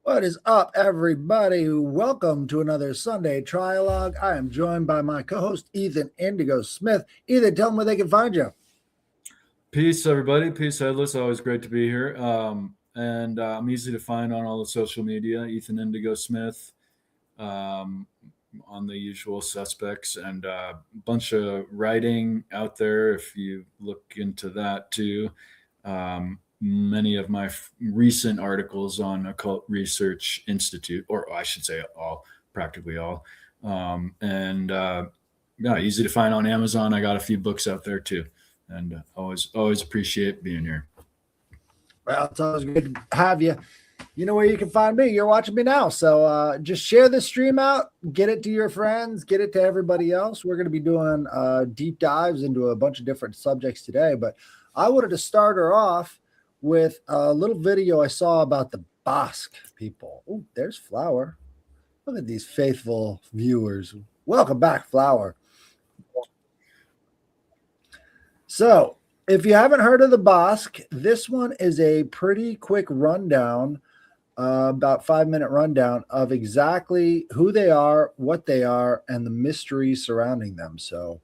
What is up, everybody? Welcome to another Sunday Trialogue. I am joined by my co-host, Ethan Indigo Smith. Ethan, tell them where they can find you. Peace, everybody. Peace, Headless. Always great to be here. And I'm easy to find on all the social media. Ethan Indigo Smith, um, on the usual suspects, and a bunch of writing out there if you look into that too. Many of my recent articles on Occult Research Institute, or I should say all, practically all. And yeah, easy to find on Amazon. I got a few books out there too, and always appreciate being here. Well, it's always good to have you. You know where you can find me. You're watching me now. So just share this stream out, get it to your friends, get it to everybody else. We're going to be doing deep dives into a bunch of different subjects today, but I wanted to start her off with a little video I saw about the Basque people. Oh, there's Flower. Look at these faithful viewers. Welcome back, Flower. So if you haven't heard of the Basque, this one is a pretty quick rundown, about 5-minute rundown of exactly who they are, what they are, and the mystery surrounding them. So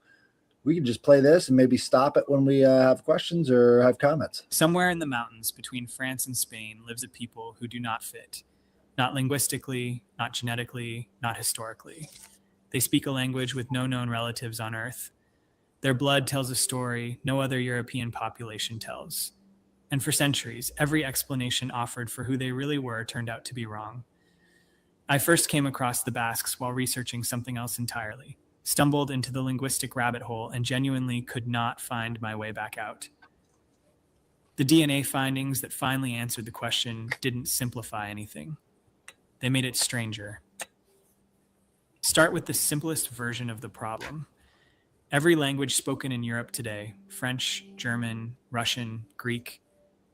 we can just play this and maybe stop it when we have questions or have comments. Somewhere in the mountains between France and Spain lives a people who do not fit. Not linguistically, not genetically, not historically. They speak a language with no known relatives on Earth. Their blood tells a story no other European population tells. And for centuries, every explanation offered for who they really were turned out to be wrong. I first came across the Basques while researching something else entirely, stumbled into the linguistic rabbit hole, and genuinely could not find my way back out. The DNA findings that finally answered the question didn't simplify anything. They made it stranger. Start with the simplest version of the problem. Every language spoken in Europe today, French, German, Russian, Greek,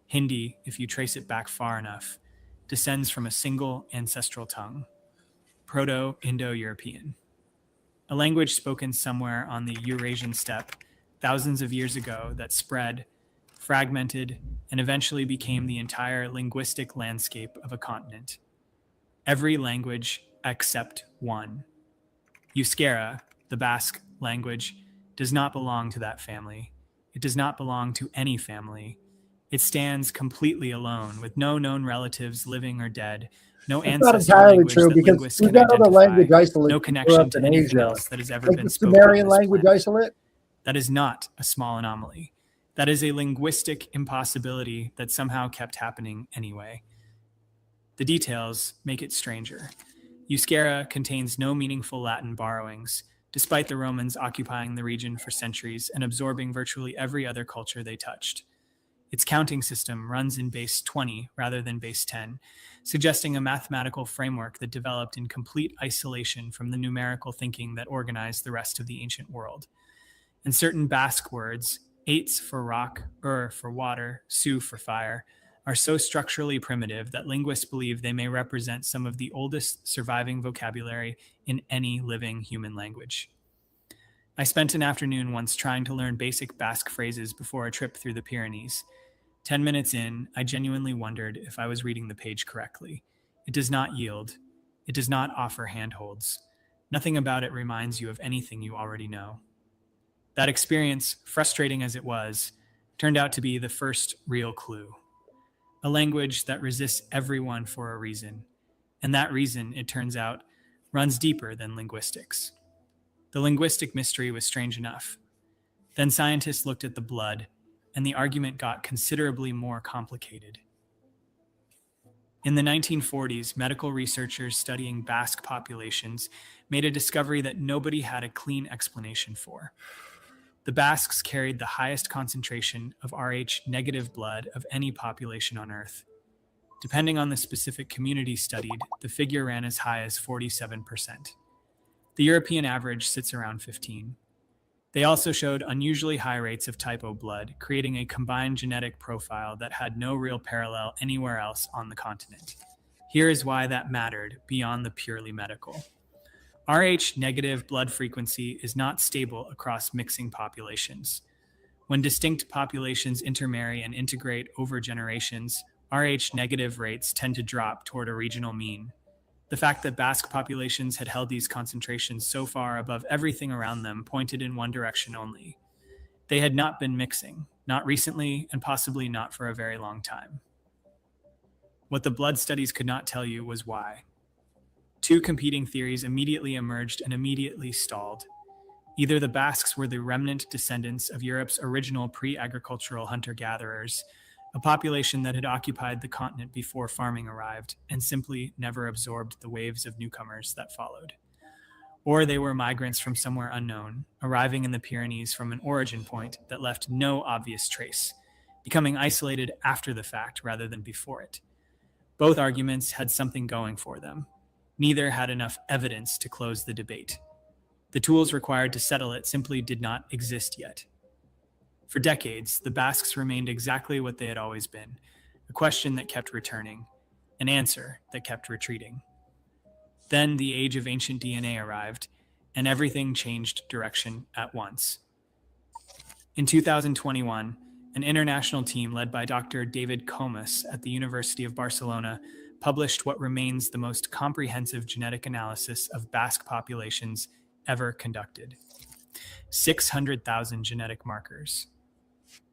Hindi, if you trace it back far enough, descends from a single ancestral tongue, Proto-Indo-European. A language spoken somewhere on the Eurasian steppe thousands of years ago that spread, fragmented, and eventually became the entire linguistic landscape of a continent. Every language except one. Euskera, the Basque language, does not belong to that family. It does not belong to any family. It stands completely alone, with no known relatives living or dead, no ancestor language that linguists can identify, no connection to anything else that has ever been spoken on this language planet. isolate. That is not a small anomaly. That is a linguistic impossibility that somehow kept happening anyway. The details make it stranger. Euskera contains no meaningful Latin borrowings, despite the Romans occupying the region for centuries and absorbing virtually every other culture they touched. Its counting system runs in base 20 rather than base 10, suggesting a mathematical framework that developed in complete isolation from the numerical thinking that organized the rest of the ancient world. And certain Basque words, aits for rock, for water, su for fire, are so structurally primitive that linguists believe they may represent some of the oldest surviving vocabulary in any living human language. I spent an afternoon once trying to learn basic Basque phrases before a trip through the Pyrenees. 10 minutes in, I genuinely wondered if I was reading the page correctly. It does not yield. It does not offer handholds. Nothing about it reminds you of anything you already know. That experience, frustrating as it was, turned out to be the first real clue. A language that resists everyone for a reason. And that reason, it turns out, runs deeper than linguistics. The linguistic mystery was strange enough. Then scientists looked at the blood, and the argument got considerably more complicated. In the 1940s, medical researchers studying Basque populations made a discovery that nobody had a clean explanation for. The Basques carried the highest concentration of Rh-negative blood of any population on Earth. Depending on the specific community studied, the figure ran as high as 47%. The European average sits around 15%. They also showed unusually high rates of type O blood, creating a combined genetic profile that had no real parallel anywhere else on the continent. Here is why that mattered beyond the purely medical. Rh-negative blood frequency is not stable across mixing populations. When distinct populations intermarry and integrate over generations, Rh negative rates tend to drop toward a regional mean. The fact that Basque populations had held these concentrations so far above everything around them pointed in one direction only. They had not been mixing, not recently, and possibly not for a very long time. What the blood studies could not tell you was why. Two competing theories immediately emerged and immediately stalled. Either the Basques were the remnant descendants of Europe's original pre-agricultural hunter-gatherers, a population that had occupied the continent before farming arrived and simply never absorbed the waves of newcomers that followed. Or they were migrants from somewhere unknown, arriving in the Pyrenees from an origin point that left no obvious trace, becoming isolated after the fact rather than before it. Both arguments had something going for them. Neither had enough evidence to close the debate. The tools required to settle it simply did not exist yet. For decades, the Basques remained exactly what they had always been, a question that kept returning, an answer that kept retreating. Then the age of ancient DNA arrived, and everything changed direction at once. In 2021, an international team led by Dr. David Comas at the University of Barcelona published what remains the most comprehensive genetic analysis of Basque populations ever conducted. 600,000 genetic markers.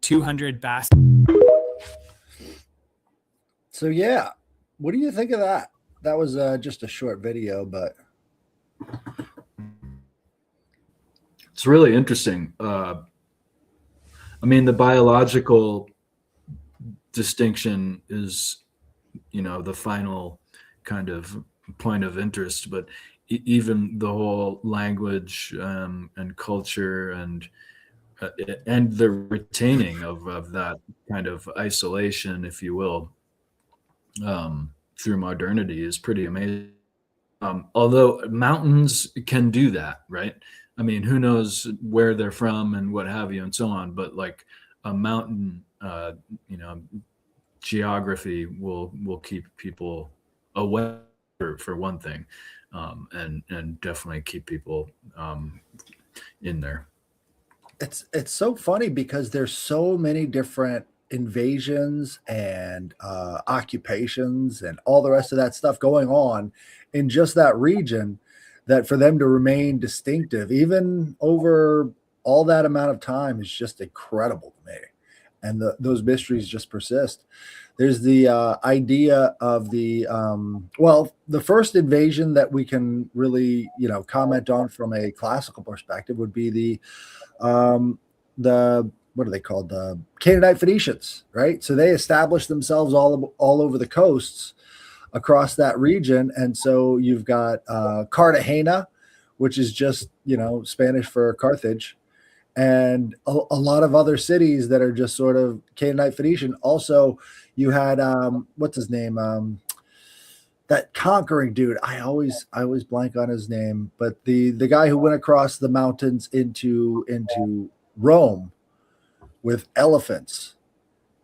200 Basque. So yeah, what do you think of that? That was just a short video, but It's really interesting. I mean, the biological distinction is, the final kind of point of interest, but even the whole language and culture and the retaining of that kind of isolation, if you will, through modernity is pretty amazing. Although mountains can do that, right? I mean, who knows where they're from and what have you and so on, but like a mountain, geography will keep people away for one thing, and definitely keep people in there. it's so funny because there's so many different invasions and occupations and all the rest of that stuff going on in just that region, that for them to remain distinctive even over all that amount of time is just incredible to me. And those mysteries just persist. There's the idea of the the first invasion that we can really comment on from a classical perspective would be the what are they called, the Canaanite Phoenicians, right? So they established themselves all over the coasts across that region. And so you've got Cartagena, which is just Spanish for Carthage, and a lot of other cities that are just sort of Canaanite Phoenician. Also, you had what's his name? That conquering dude. I always blank on his name, but the guy who went across the mountains into Rome with elephants.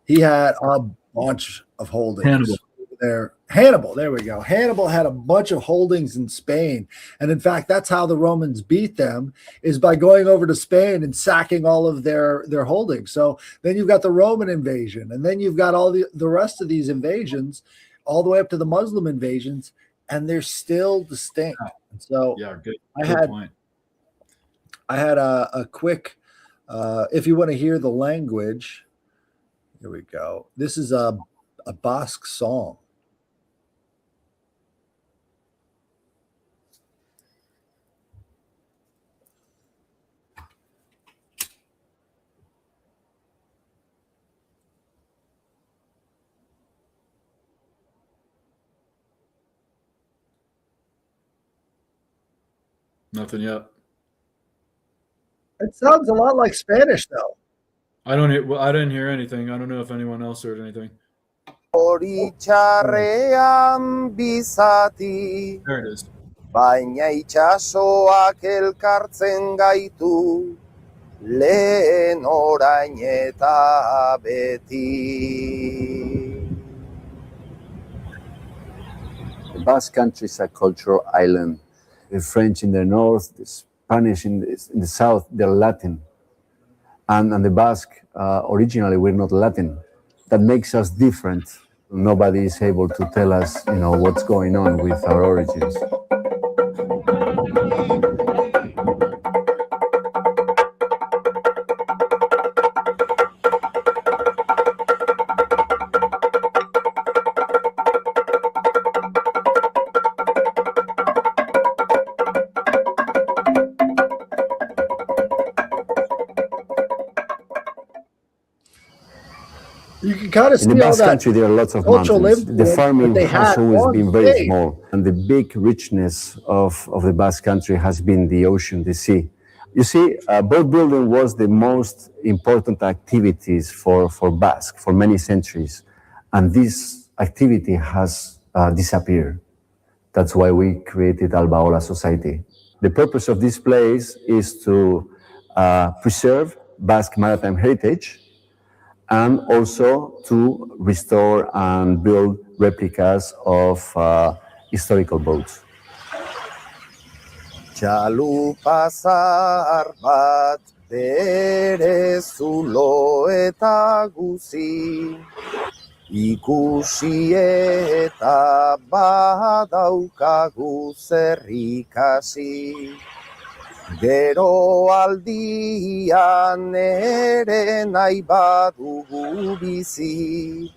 He had a bunch of holdings there. Hannibal, there we go. Hannibal had a bunch of holdings in Spain. And in fact, that's how the Romans beat them, is by going over to Spain and sacking all of their holdings. So then you've got the Roman invasion, and then you've got all the rest of these invasions, all the way up to the Muslim invasions, and they're still distinct. And so yeah, good point. I had a quick, if you want to hear the language, here we go. This is a Basque song. Nothing yet. It sounds a lot like Spanish, though. I didn't hear anything. I don't know if anyone else heard anything. Oritxarrean bizati, There it is. baina itxasoak elkartzen gaitu, lehen orain eta beti. The Basque country is a cultural island. The French in the north, the Spanish in the south, they're Latin. And the Basque, originally, we're not Latin. That makes us different. Nobody is able to tell us, what's going on with our origins. You can kind of see In the all Basque that country, there are lots of cultural mountains. The influence farming that they has had always on been very stage. small, and the big richness of the Basque country has been the ocean, the sea. You see, boat building was the most important activities for Basque for many centuries, and this activity has disappeared. That's why we created Albaola Society. The purpose of this place is to preserve Basque maritime heritage and also to restore and build replicas of historical boats. Txalupa zahar bat bere zulo eta guzi, ikusi eta badaukagu zer ikasi. Gero aldian ere nahi badugu bizi,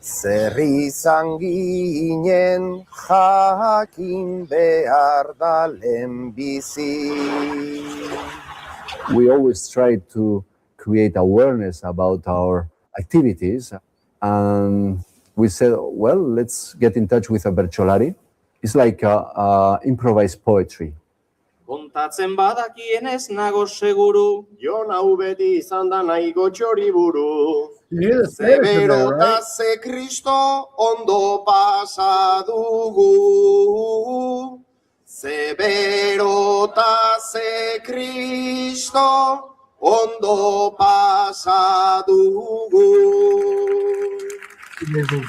zer izan ginen jakin behar da lehenbizi. We always try to create awareness about our activities, and we said, well, let's get in touch with a bertsolari. It's like improvised poetry. Kontatzen badakienez nago seguru, Jon hau beti izan da nahiko txoriburu. You hear the Spanish in there, Zebero ta right? ze Kristo ondo pasa dugu. Zebero ta ze Kristo ondo pasa dugu.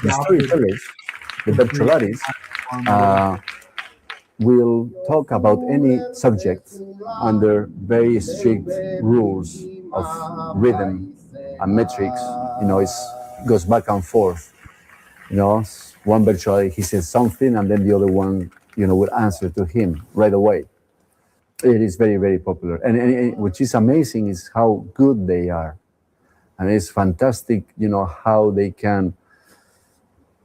The storytellers, the bertsolaris, will talk about any subject under very strict rules of rhythm and metrics. It goes back and forth. One bertsolari, he says something, and then the other one, will answer to him right away. It is very, very popular, and which is amazing is how good they are, and it's fantastic. How they can.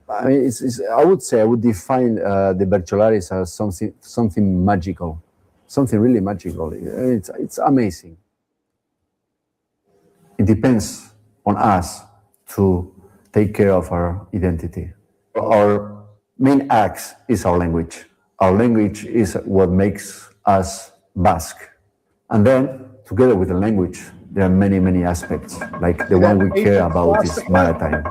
I mean, I would define the bertsolaris as something magical, something really magical. It's amazing. It depends on us to take care of our identity. Our main axe is our language. Our language is what makes us Basque. And then, together with the language, there are many, many aspects. Like the one we care about is maritime.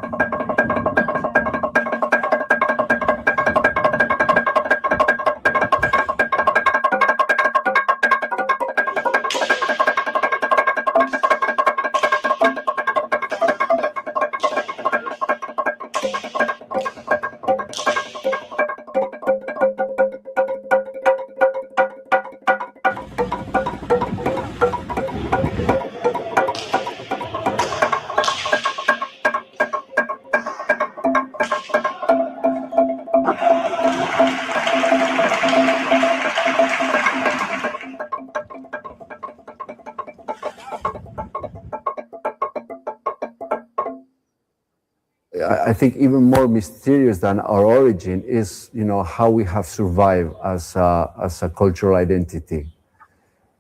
I think even more mysterious than our origin is, how we have survived as a cultural identity,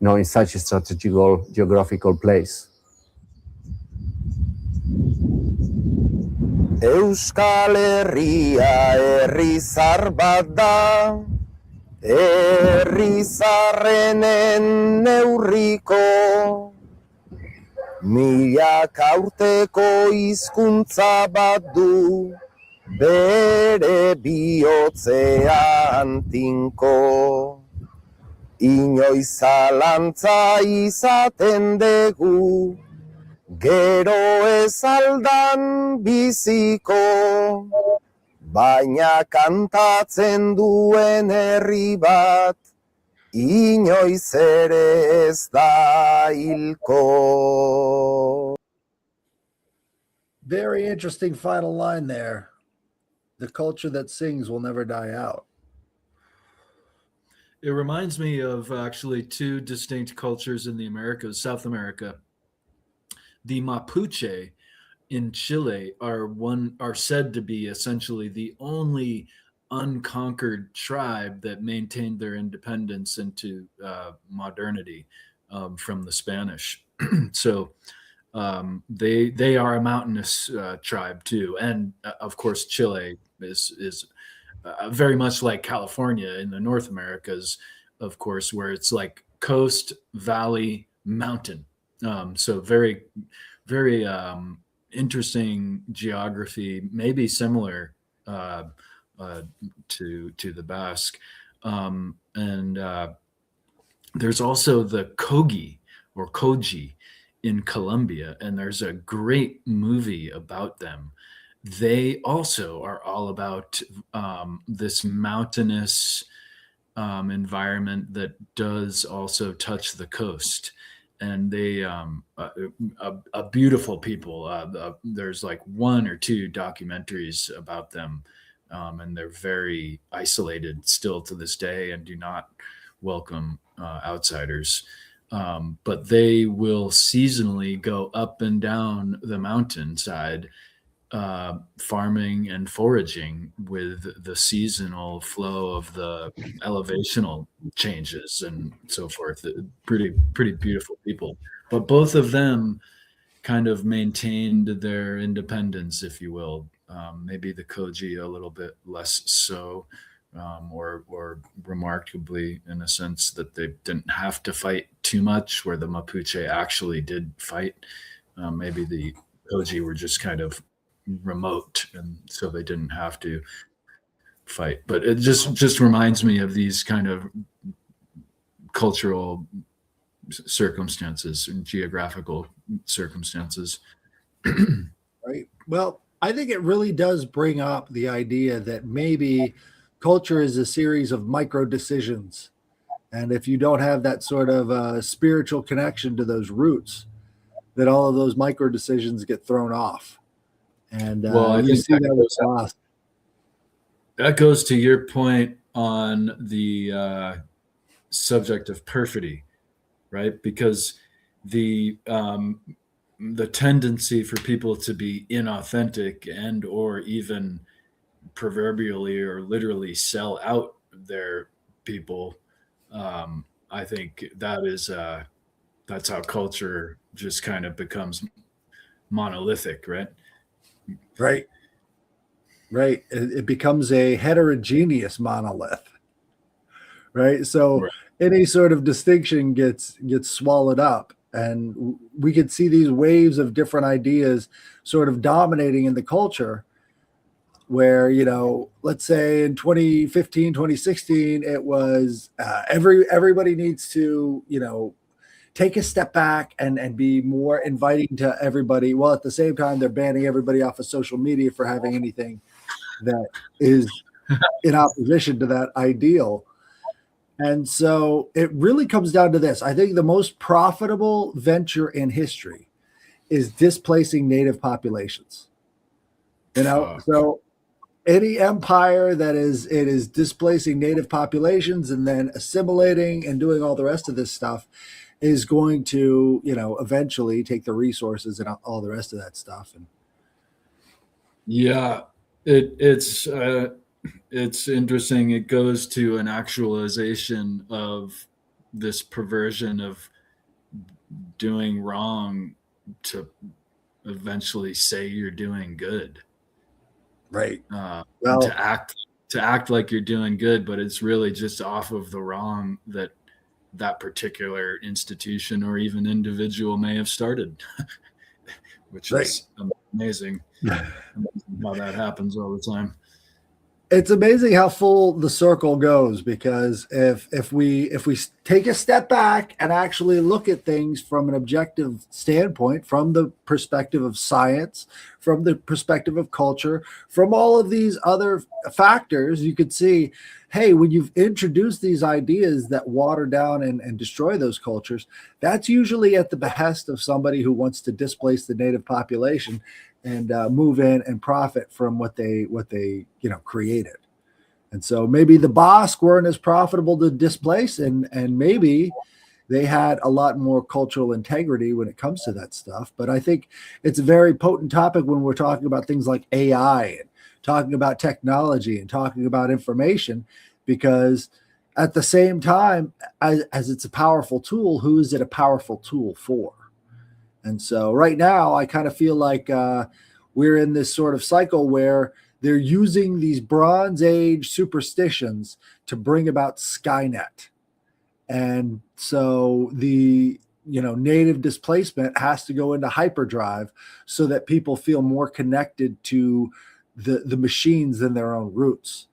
in such a strategical geographical place. Euskal Herria herri zar bat da, herri zarrenen neurriko. Milaka urteko hizkuntza bat du, bere bihotzean tinko. Inoiz zalantza izaten dugu, gero ez aldan biziko. Baina kantatzen duen herri bat, inoiz ere ez da hilko. Very interesting final line there. The culture that sings will never die out. It reminds me of actually two distinct cultures in the Americas, South America. The Mapuche in Chile are said to be essentially the only unconquered tribe that maintained their independence into modernity from the Spanish. So they are a mountainous tribe too, and of course Chile is very much like California in the North Americas, of course, where it's like coast, valley, mountain. So very, very interesting geography, maybe similar to the Basque. And there's also the Kogi or Koji in Colombia, and there's a great movie about them. They also are all about this mountainous environment that does also touch the coast. And they a beautiful people. There's like one or two documentaries about them, and they're very isolated still to this day and do not welcome outsiders. But they will seasonally go up and down the mountainside, farming and foraging with the seasonal flow of the elevational changes and so forth. Pretty beautiful people. But both of them kind of maintained their independence, if you will. Maybe the Koji a little bit less so, or remarkably in a sense that they didn't have to fight too much, where the Mapuche actually did fight. Maybe the Koji were just kind of remote, and so they didn't have to fight. But it just reminds me of these kind of cultural circumstances and geographical circumstances. Right. Well, I think it really does bring up the idea that maybe culture is a series of micro decisions. And if you don't have that sort of spiritual connection to those roots, that all of those micro decisions get thrown off. And Well, you see that with Basque. that goes to your point on the subject of perfidy, right? Because the tendency for people to be inauthentic and or even proverbially or literally sell out their people, I think that's how culture just kind of becomes monolithic, right? Right. It becomes a heterogeneous monolith. Right. So Right. any sort of distinction gets swallowed up. And we could see these waves of different ideas sort of dominating in the culture where, let's say in 2015, 2016, it was everybody needs to, take a step back and be more inviting to everybody. Well, at the same time, they're banning everybody off of social media for having anything that is in opposition to that ideal. And so it really comes down to this. I think the most profitable venture in history is displacing native populations. So any empire that is displacing native populations and then assimilating and doing all the rest of this stuff is going to, eventually take the resources and all the rest of that stuff. And Yeah, it's interesting. It goes to an actualization of this perversion of doing wrong to eventually say you're doing good. right. To act like you're doing good, but it's really just off of the wrong that particular institution or even individual may have started, which is amazing. How that happens all the time. It's amazing how full the circle goes, because if we take a step back and actually look at things from an objective standpoint, from the perspective of science, from the perspective of culture, from all of these other factors, you could see, hey, when you've introduced these ideas that water down and destroy those cultures, that's usually at the behest of somebody who wants to displace the native population and move in and profit from what they created. And so maybe the Basque weren't as profitable to displace, and maybe they had a lot more cultural integrity when it comes to that stuff. But I think it's a very potent topic when we're talking about things like AI and talking about technology and talking about information, because at the same time as it's a powerful tool, who is it a powerful tool for? And so right now I kind of feel like we're in this sort of cycle where they're using these Bronze Age superstitions to bring about Skynet. And so the native displacement has to go into hyperdrive so that people feel more connected to the machines than their own roots.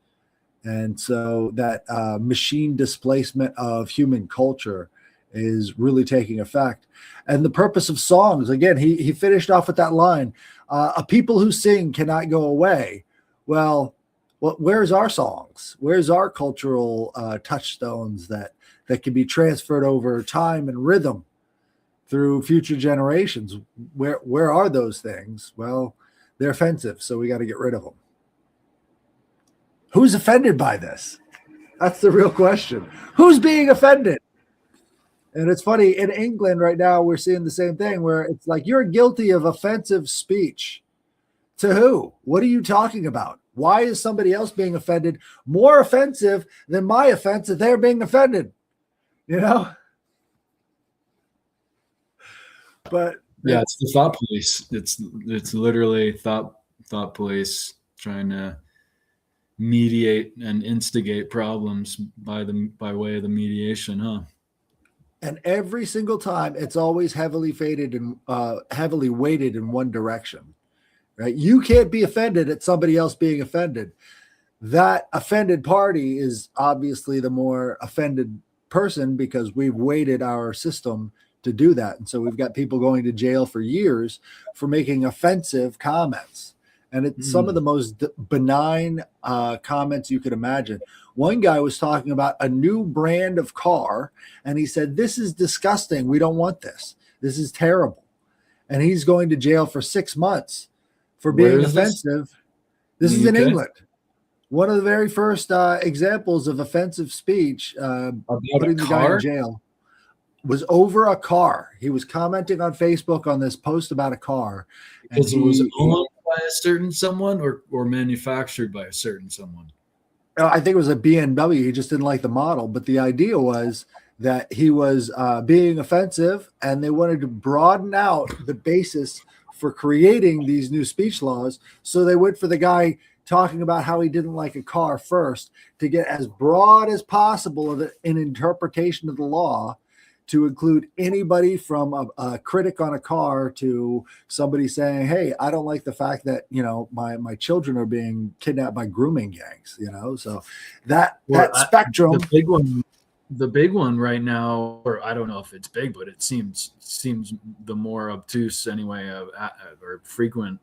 And so that machine displacement of human culture is really taking effect. And the purpose of songs, again, he finished off with that line, a people who sing cannot go away. Well, where's our songs? Where's our cultural touchstones that can be transferred over time and rhythm through future generations? Where are those things? Well, they're offensive, so we got to get rid of them. Who's offended by this? That's the real question. Who's being offended? And it's funny, in England right now, we're seeing the same thing where it's like, you're guilty of offensive speech. To who? What are you talking about? Why is somebody else being offended more offensive than my offense that they're being offended? But yeah, it's the thought police. It's literally thought police trying to mediate and instigate problems by way of the mediation, huh? And every single time, it's always heavily weighted in one direction, right? You can't be offended at somebody else being offended. That offended party is obviously the more offended person because we've weighted our system to do that. And so we've got people going to jail for years for making offensive comments. And it's some of the most benign comments you could imagine. One guy was talking about a new brand of car, and he said, "This is disgusting. We don't want this. This is terrible." And he's going to jail for 6 months for being offensive. This is in England. One of the very first examples of offensive speech, putting the guy in jail, was over a car. He was commenting on Facebook on this post about a car. Because it was owned by a certain someone or manufactured by a certain someone? I think it was a BMW. He just didn't like the model. But the idea was that he was being offensive, and they wanted to broaden out the basis for creating these new speech laws. So they went for the guy talking about how he didn't like a car first to get as broad as possible of an interpretation of the law to include anybody from a critic on a car to somebody saying, "Hey, I don't like the fact that, my children are being kidnapped by grooming gangs," so that spectrum. The big one right now, or I don't know if it's big, but it seems the more obtuse anyway, or frequent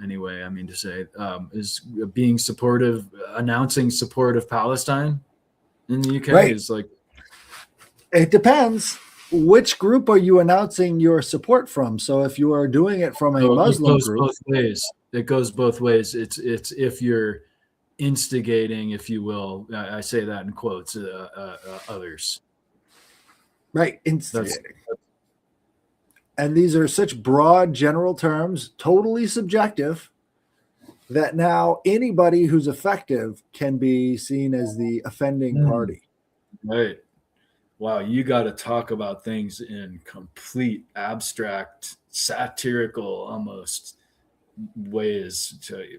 anyway, I mean to say, is being supportive, announcing support of Palestine in the UK. Right. Is like, it depends. Which group are you announcing your support from? So if you are doing it from a Muslim group, it goes both ways. It's if you're instigating, if you will, I say that in quotes, others. Right, instigating. And these are such broad general terms, totally subjective, that now anybody who's effective can be seen as the offending party. Right. Wow, you got to talk about things in complete abstract, satirical almost ways to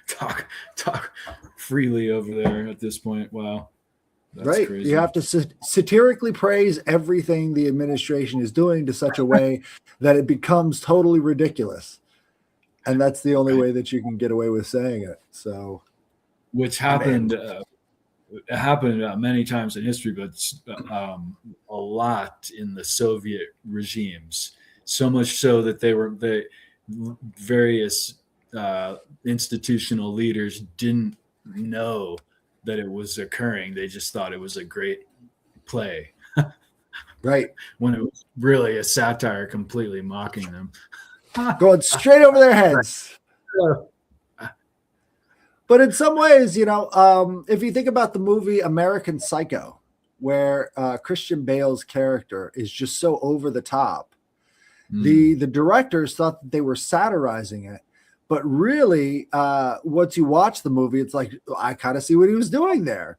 talk freely over there at this point. Wow. That's right. Crazy. You have to satirically praise everything the administration is doing to such a way that it becomes totally ridiculous. And that's the only way that you can get away with saying it. So, which happened it happened many times in history, but a lot in the Soviet regimes. So much so that the various institutional leaders didn't know that it was occurring. They just thought it was a great play. Right. When it was really a satire completely mocking them. going straight over their heads. But in some ways, if you think about the movie American Psycho, where Christian Bale's character is just so over the top, the directors thought that they were satirizing it, but really, once you watch the movie, it's like I kind of see what he was doing there.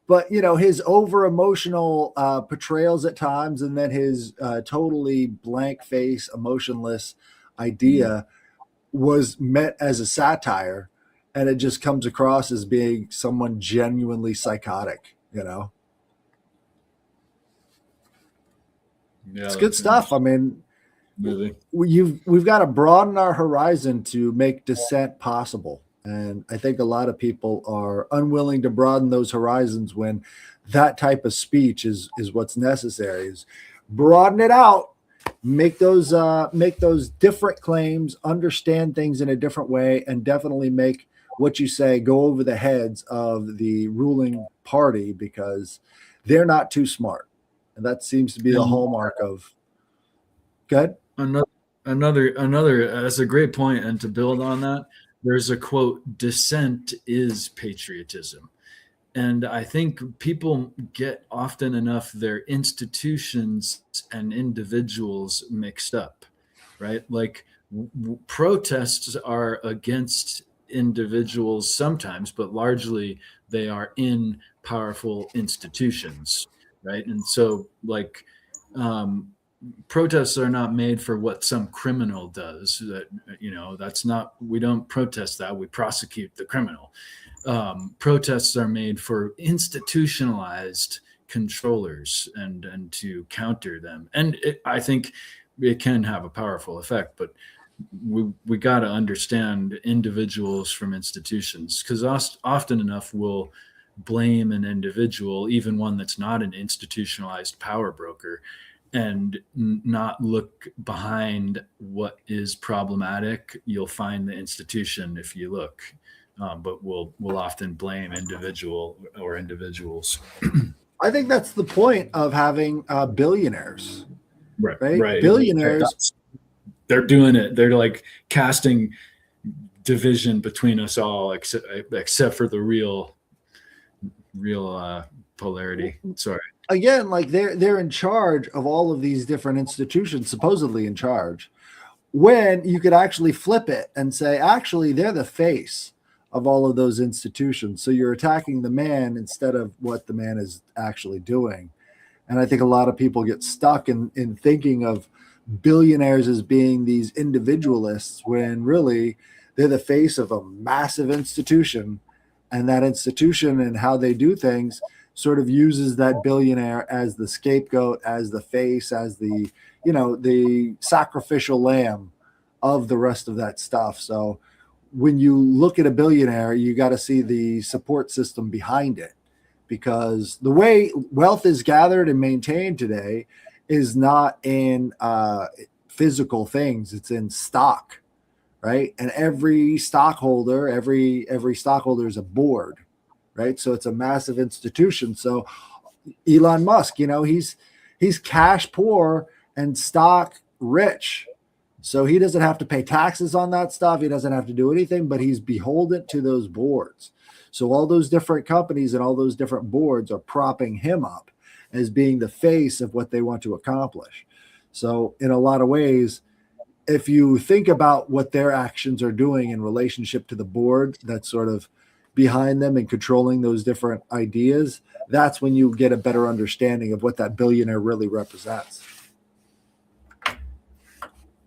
But his over emotional portrayals at times, and then his totally blank face, emotionless idea was meant as a satire, and it just comes across as being someone genuinely psychotic. Yeah, It's good stuff. I mean, movie. we've got to broaden our horizon to make dissent possible. And I think a lot of people are unwilling to broaden those horizons when that type of speech is what's necessary. Is broaden it out, make those different claims, understand things in a different way, and definitely make what you say go over the heads of the ruling party, because they're not too smart. And that seems to be the hallmark of. Good. Another. That's a great point, and to build on that, there's a quote: "Dissent is patriotism," and I think people get often enough their institutions and individuals mixed up, right? Like protests are against individuals sometimes, but largely they are in powerful institutions, right? And so, like, protests are not made for what some criminal does. That that's not. We don't protest that. We prosecute the criminal. Protests are made for institutionalized controllers and to counter them. And I think it can have a powerful effect, but we got to understand individuals from institutions, because often enough we'll blame an individual, even one that's not an institutionalized power broker, and not look behind what is problematic. You'll find the institution if you look, but we'll often blame individuals. I think that's the point of having billionaires. Right. Billionaires. They're doing it. They're like casting division between us all, except for the real polarity. Sorry. Again, like they're in charge of all of these different institutions, supposedly in charge, when you could actually flip it and say, actually, they're the face of all of those institutions. So you're attacking the man instead of what the man is actually doing. And I think a lot of people get stuck in thinking of billionaires as being these individualists, when really they're the face of a massive institution, and that institution and how they do things sort of uses that billionaire as the scapegoat, as the face, as the sacrificial lamb of the rest of that stuff. So when you look at a billionaire, you got to see the support system behind it, because the way wealth is gathered and maintained today is not in physical things. It's in stock, right? And every stockholder is a board, right? So it's a massive institution. So Elon Musk, he's cash poor and stock rich. So he doesn't have to pay taxes on that stuff. He doesn't have to do anything, but he's beholden to those boards. So all those different companies and all those different boards are propping him up as being the face of what they want to accomplish. So in a lot of ways, if you think about what their actions are doing in relationship to the board that's sort of behind them and controlling those different ideas, that's when you get a better understanding of what that billionaire really represents.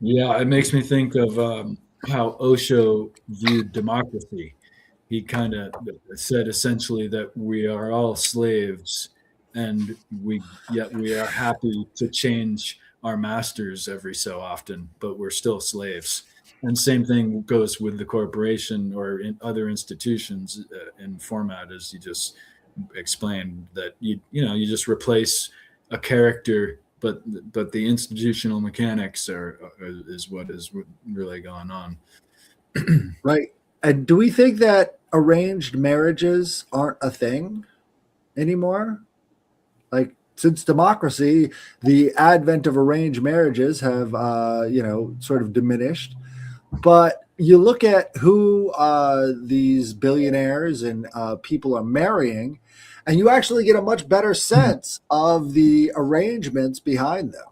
Yeah, it makes me think of how Osho viewed democracy. He kind of said essentially that we are all slaves, and we are happy to change our masters every so often, but we're still slaves. And same thing goes with the corporation or in other institutions in format, as you just explained, that you just replace a character, but the institutional mechanics is what is really going on. Right. And do we think that arranged marriages aren't a thing anymore? Like, since democracy, the advent of arranged marriages have, sort of diminished. But you look at who these billionaires and people are marrying, and you actually get a much better sense of the arrangements behind them.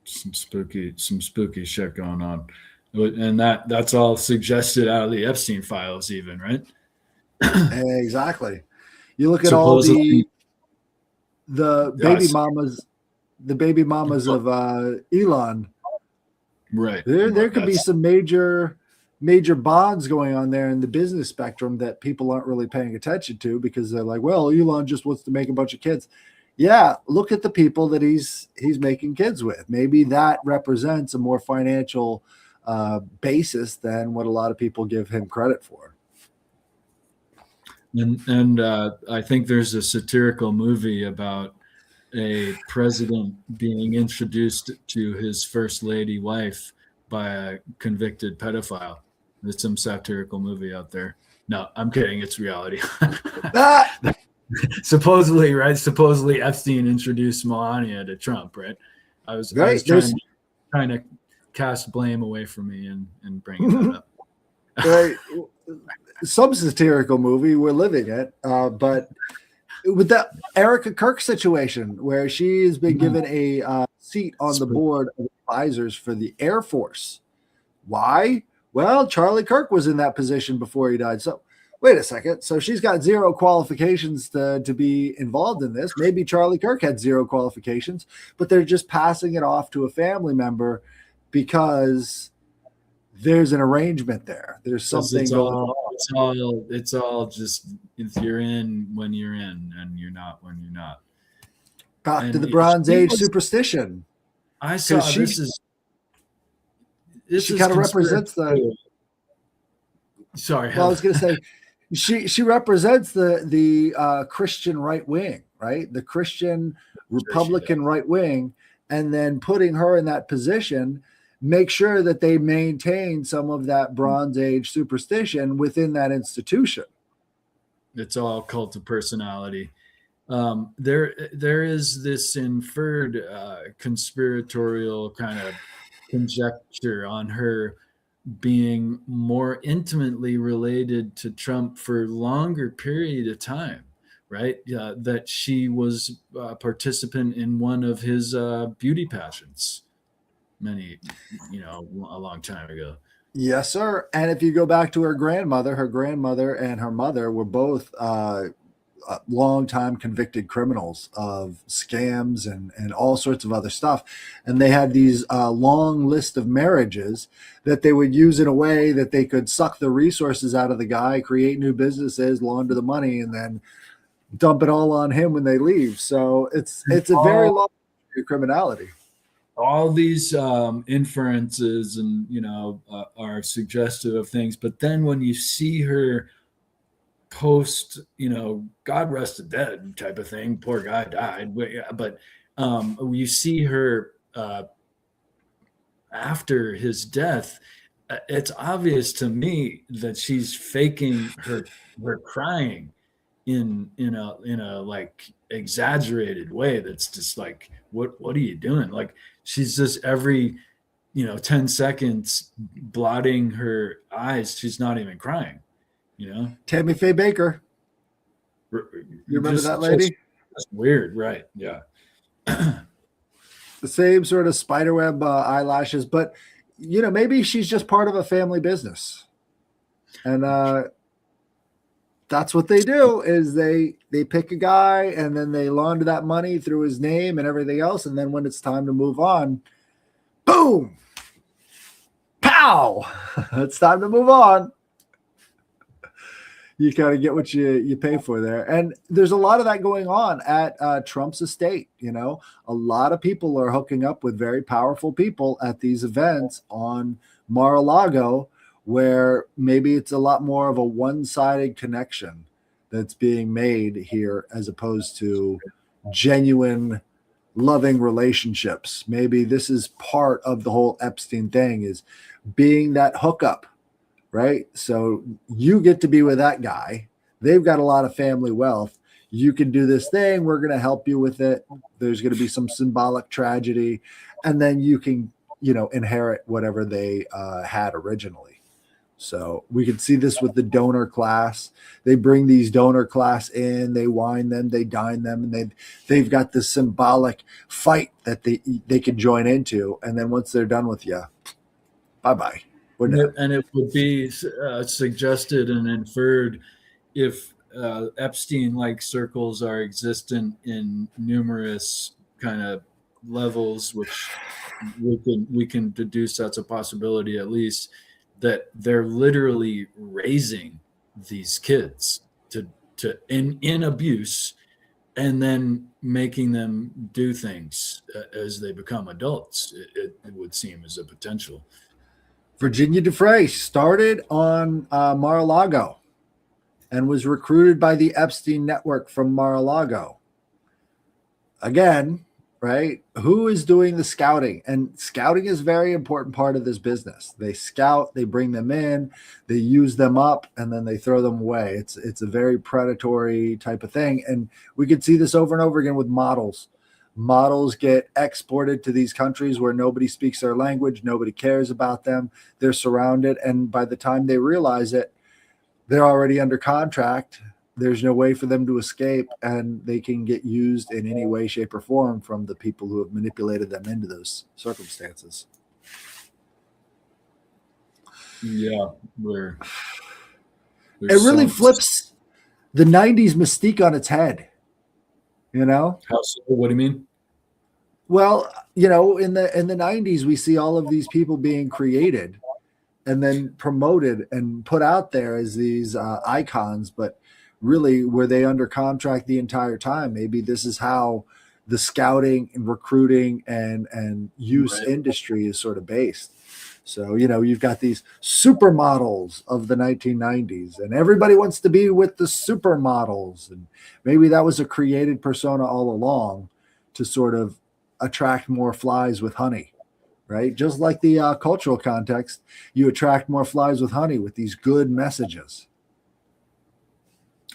Some spooky shit going on, and that's all suggested out of the Epstein files, even, right? Exactly. You look at all the baby mamas of Elon. Right. There could be some major bonds going on there in the business spectrum that people aren't really paying attention to, because they're like, well, Elon just wants to make a bunch of kids. Yeah, look at the people that he's making kids with. Maybe that represents a more financial basis than what a lot of people give him credit for. And I think there's a satirical movie about a president being introduced to his first lady wife by a convicted pedophile. There's some satirical movie out there. No, I'm kidding. It's reality. Supposedly, right? Supposedly Epstein introduced Melania to Trump, right? I was trying to cast blame away from me and bring that up. Right. Some satirical movie we're living it, but with that Erica Kirk situation, where she has been given a seat on the board of advisors for the Air Force. Why? Well, Charlie Kirk was in that position before he died. So wait a second. So she's got zero qualifications to be involved in this. Maybe Charlie Kirk had zero qualifications, but they're just passing it off to a family member because there's an arrangement there. There's something going on. It's all just, if you're in when you're in and you're not when you're not. Back to the Bronze Age superstition. I saw she kind of represents the. Sorry, well, I was going to say she represents the Christian right wing, right? The Christian Republican right wing, and then putting her in that position. Make sure that they maintain some of that Bronze Age superstition within that institution. It's all cult of personality. There is this inferred conspiratorial kind of conjecture on her being more intimately related to Trump for longer period of time, right? That she was a participant in one of his beauty pageants. A long time ago. Yes, sir. And if you go back to her grandmother and her mother were both long-time convicted criminals of scams and all sorts of other stuff. And they had these long list of marriages that they would use in a way that they could suck the resources out of the guy, create new businesses, launder the money, and then dump it all on him when they leave. So it's a very long criminality. All these inferences and are suggestive of things, but then when you see her post, God rest the dead type of thing, poor guy died, but you see her after his death, it's obvious to me that she's faking her crying in a like exaggerated way that's just like, what are you doing? Like, she's just every 10 seconds blotting her eyes. She's not even crying, Tammy Faye Baker. You remember that lady? That's weird, right? Yeah. The same sort of spiderweb eyelashes, but maybe she's just part of a family business, and that's what they do. Is they pick a guy and then they launder that money through his name and everything else, and then when it's time to move on, boom, pow, it's time to move on. You kind of get what you pay for there. And there's a lot of that going on at Trump's estate. A lot of people are hooking up with very powerful people at these events on Mar-a-Lago, where maybe it's a lot more of a one-sided connection that's being made here as opposed to genuine loving relationships. Maybe this is part of the whole Epstein thing, is being that hookup. Right. So you get to be with that guy. They've got a lot of family wealth. you can do this thing. We're going to help you with it. There's going to be some symbolic tragedy, and then you can, inherit whatever they had originally. So we can see this with the donor class. They bring these donor class in, they wine them, they dine them, and they've got this symbolic fight that they can join into. And then once they're done with you, bye-bye. And it would be suggested and inferred if Epstein-like circles are existent in numerous kind of levels, which we can deduce that's a possibility at least, that they're literally raising these kids to in abuse and then making them do things as they become adults. It would seem as a potential. Virginia DeFray started on Mar-a-Lago and was recruited by the Epstein network from Mar-a-Lago. Again, right? Who is doing the scouting? And scouting is a very important part of this business. They scout, they bring them in, they use them up, and then they throw them away. It's a very predatory type of thing. And we could see this over and over again with models. Models get exported to these countries where nobody speaks their language, nobody cares about them. They're surrounded, and by the time they realize it, they're already under contract. There's no way for them to escape, and they can get used in any way, shape, or form from the people who have manipulated them into those circumstances. Yeah, it really flips the 90s mystique on its head. How so? What do you mean? Well, in the 90s, we see all of these people being created and then promoted and put out there as these icons, but really, were they under contract the entire time? Maybe this is how the scouting and recruiting and use industry is sort of based. So, you've got these supermodels of the 1990s, and everybody wants to be with the supermodels. And maybe that was a created persona all along to sort of attract more flies with honey, right? Just like the cultural context, you attract more flies with honey with these good messages.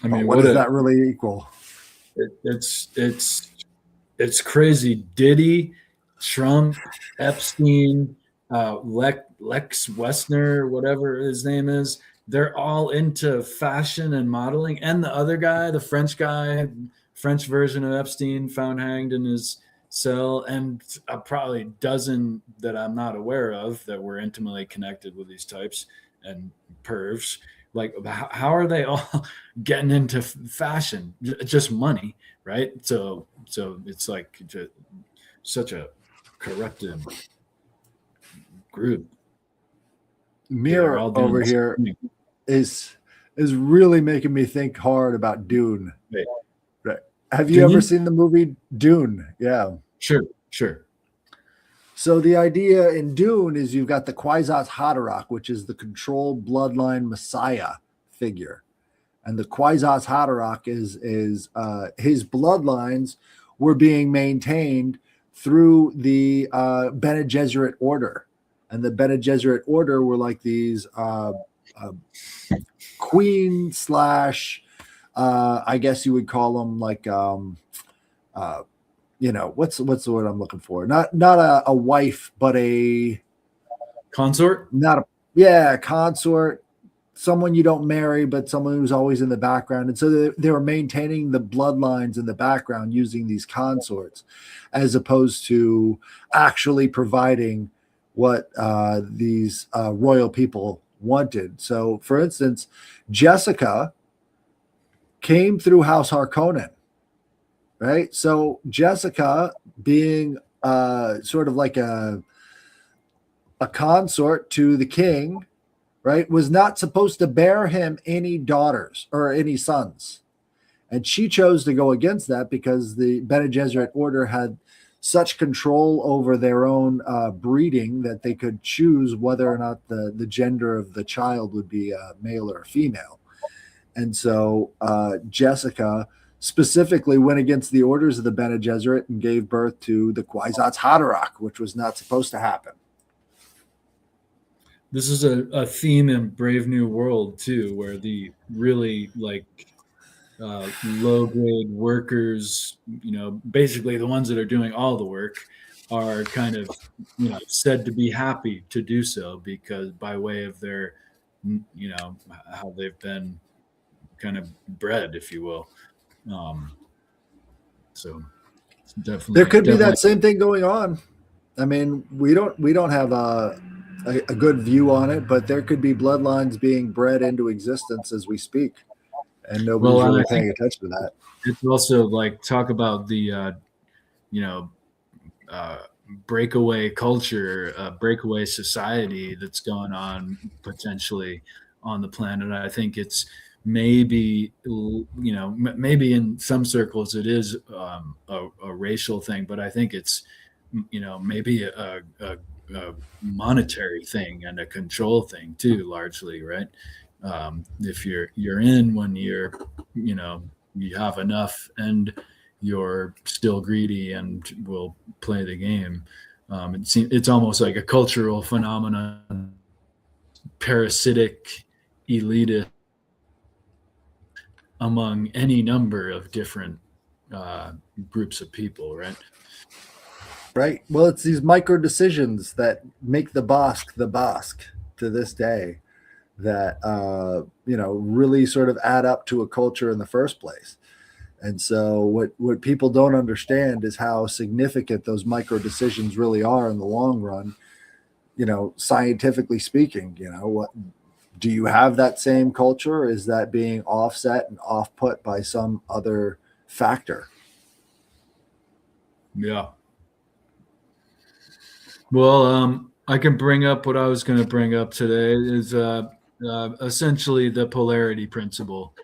I mean, what does that really equal? It's crazy. Diddy, Trump, Epstein, Lex Wessner, whatever his name is, they're all into fashion and modeling. And the other guy, the French guy, French version of Epstein, found hanged in his cell, and probably a dozen that I'm not aware of that were intimately connected with these types and pervs. Like, how are they all getting into fashion? Just money, right? So it's like such a corrupted group. Mirror over here is really making me think hard about Dune. Right. Have you ever seen the movie Dune? Yeah. Sure. So the idea in Dune is you've got the Kwisatz Haderach, which is the controlled bloodline messiah figure. And the Kwisatz Haderach is his bloodlines were being maintained through the Bene Gesserit order. And the Bene Gesserit order were like these queen / I guess you would call them like what's the word I'm looking for? Not a wife, but a consort. Consort. Someone you don't marry, but someone who's always in the background. And so they were maintaining the bloodlines in the background using these consorts, as opposed to actually providing what these royal people wanted. So, for instance, Jessica came through House Harkonnen. Right. So Jessica, being sort of like a consort to the king, right, was not supposed to bear him any daughters or any sons. And she chose to go against that because the Bene Gesserit order had such control over their own breeding that they could choose whether or not the gender of the child would be a male or a female. And so Jessica specifically went against the orders of the Bene Gesserit and gave birth to the Kwisatz Haderach, which was not supposed to happen. This is a theme in Brave New World too, where the really like low grade workers, basically the ones that are doing all the work, are kind of, said to be happy to do so because by way of their, how they've been kind of bred, if you will. So it's definitely There could be that same thing going on. I mean, we don't have a good view on it, but there could be bloodlines being bred into existence as we speak, and nobody's Well, and really I think paying attention to that. it's also like talk about the you know breakaway culture, breakaway society that's going on potentially on the planet. I think it's maybe, maybe in some circles it is a racial thing, but I think it's, maybe a monetary thing and a control thing too, largely, right? If you're in when you have enough and you're still greedy and will play the game. It's almost like a cultural phenomenon, parasitic, elitist among any number of different groups of people, right? Right. Well, it's these micro decisions that make the Basque to this day that really sort of add up to a culture in the first place. And so what people don't understand is how significant those micro decisions really are in the long run, scientifically speaking. What do you have that same culture? Or is that being offset and off put by some other factor? Yeah. Well, I can bring up what I was going to bring up today is essentially the polarity principle.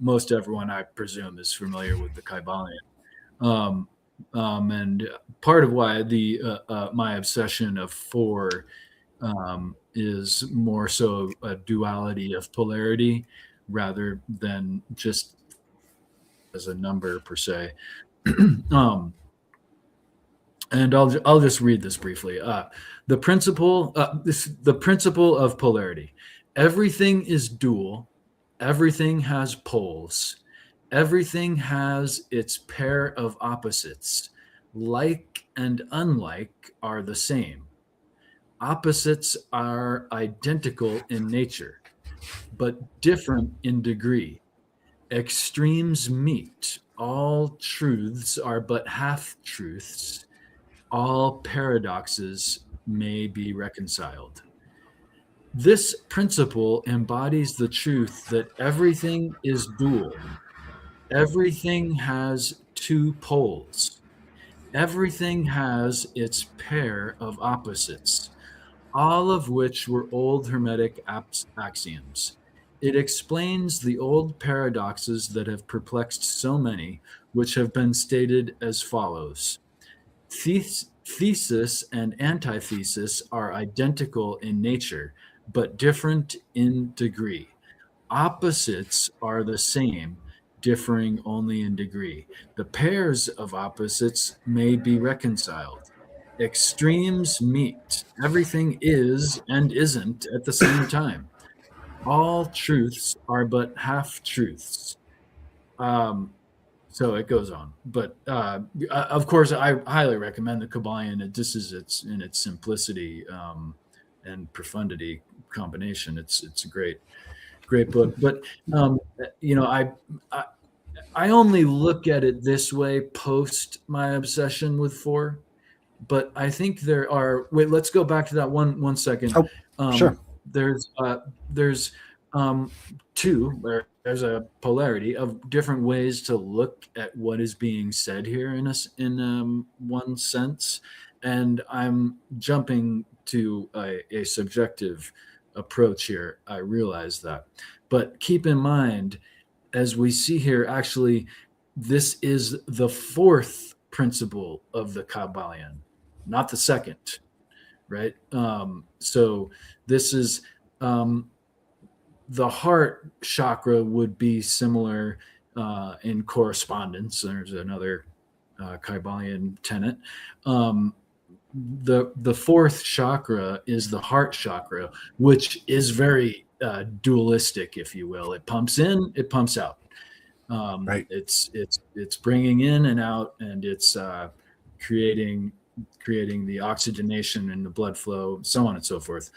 Most everyone, I presume, is familiar with the Kybalion. And part of why my obsession of four is more so a duality of polarity rather than just as a number per se. And I'll just read this briefly. The principle of polarity. Everything is dual. Everything has poles. Everything has its pair of opposites. Like and unlike are the same. Opposites are identical in nature, but different in degree. Extremes meet. All truths are but half truths. All paradoxes may be reconciled. This principle embodies the truth that everything is dual. Everything has two poles. Everything has its pair of opposites, all of which were old Hermetic axioms. It explains the old paradoxes that have perplexed so many, which have been stated as follows. Thesis and antithesis are identical in nature, but different in degree. Opposites are the same, differing only in degree. The pairs of opposites may be reconciled. Extremes meet. Everything is and isn't at the same time. All truths are but half truths. So it goes on, but of course, I highly recommend the Kybalion. This is in its simplicity and profundity combination. It's a great book. But I only look at it this way post my obsession with four. But I think there are. Wait, let's go back to that one second. Sure. There's two. There's a polarity of different ways to look at what is being said here in one sense, and I'm jumping to a subjective approach here. I realize that, but keep in mind, as we see here, actually, this is the fourth principle of the Kybalion, not the second, right? So this is the heart chakra would be similar in correspondence. There's another Kybalion tenet. The fourth chakra is the heart chakra, which is very dualistic, if you will. It pumps in, it pumps out. Right. It's bringing in and out, and it's creating the oxygenation and the blood flow, so on and so forth,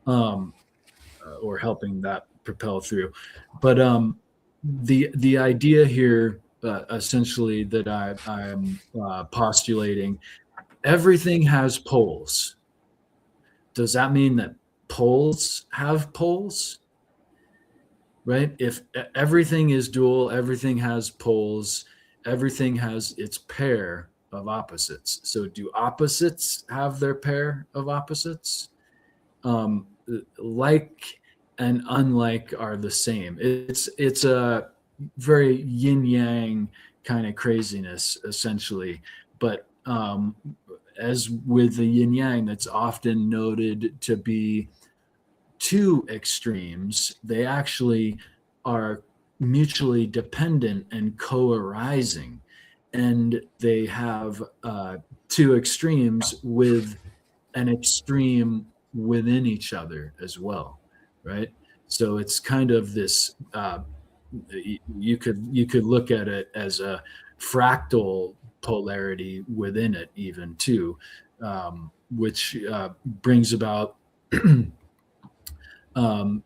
or helping that propel through. But the idea here, essentially, that I'm postulating, everything has poles. Does that mean that poles have poles? Right? If everything is dual, everything has poles, everything has its pair of opposites. So do opposites have their pair of opposites? Like and unlike are the same. It's a very yin yang kind of craziness, essentially. But as with the yin yang, that's often noted to be two extremes. They actually are mutually dependent and co-arising, and they have two extremes with an extreme within each other as well, right? So it's kind of this. You could look at it as a fractal polarity within it, even too, which brings about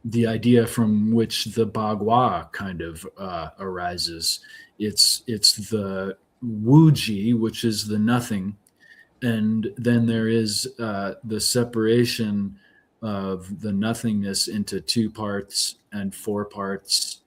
the idea from which the Bagua kind of arises. It's the Wuji, which is the nothing, and then there is the separation of the nothingness into 2 parts and 4 parts,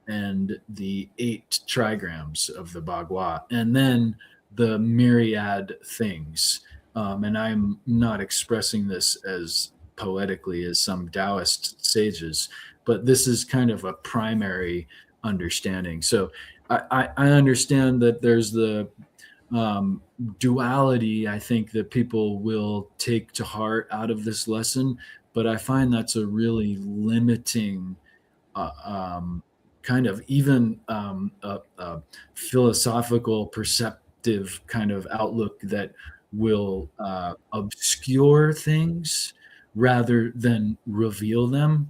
and the 8 trigrams of the Bagua, and then the myriad things. And I'm not expressing this as poetically as some Taoist sages, but this is kind of a primary understanding. So I understand that there's the duality, I think, that people will take to heart out of this lesson, but I find that's a really limiting kind of even a philosophical, perceptive kind of outlook that will obscure things rather than reveal them.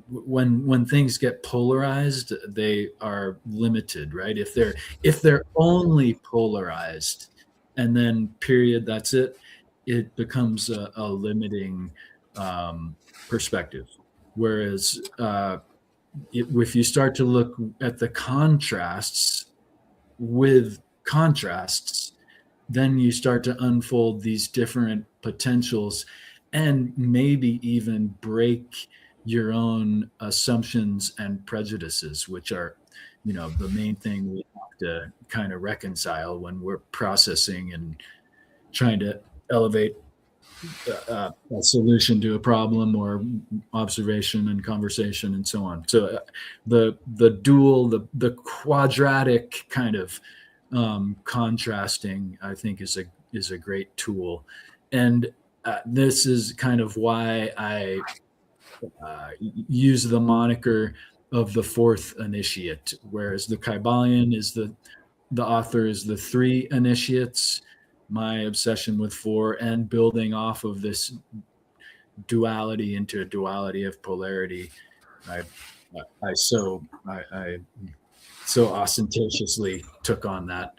When things get polarized, they are limited, right? If they're only polarized and then period, that's it, it becomes a limiting perspective. Whereas if you start to look at the contrasts with contrasts, then you start to unfold these different potentials and maybe even break your own assumptions and prejudices, which are, the main thing we have to kind of reconcile when we're processing and trying to elevate a solution to a problem or observation and conversation and so on. So the dual, the quadratic kind of contrasting, I think, is a great tool. And this is kind of why I use the moniker of the 4th initiate, whereas the Kybalion is the author is the 3 initiates. My obsession with 4 and building off of this duality into a duality of polarity, I so ostentatiously took on that.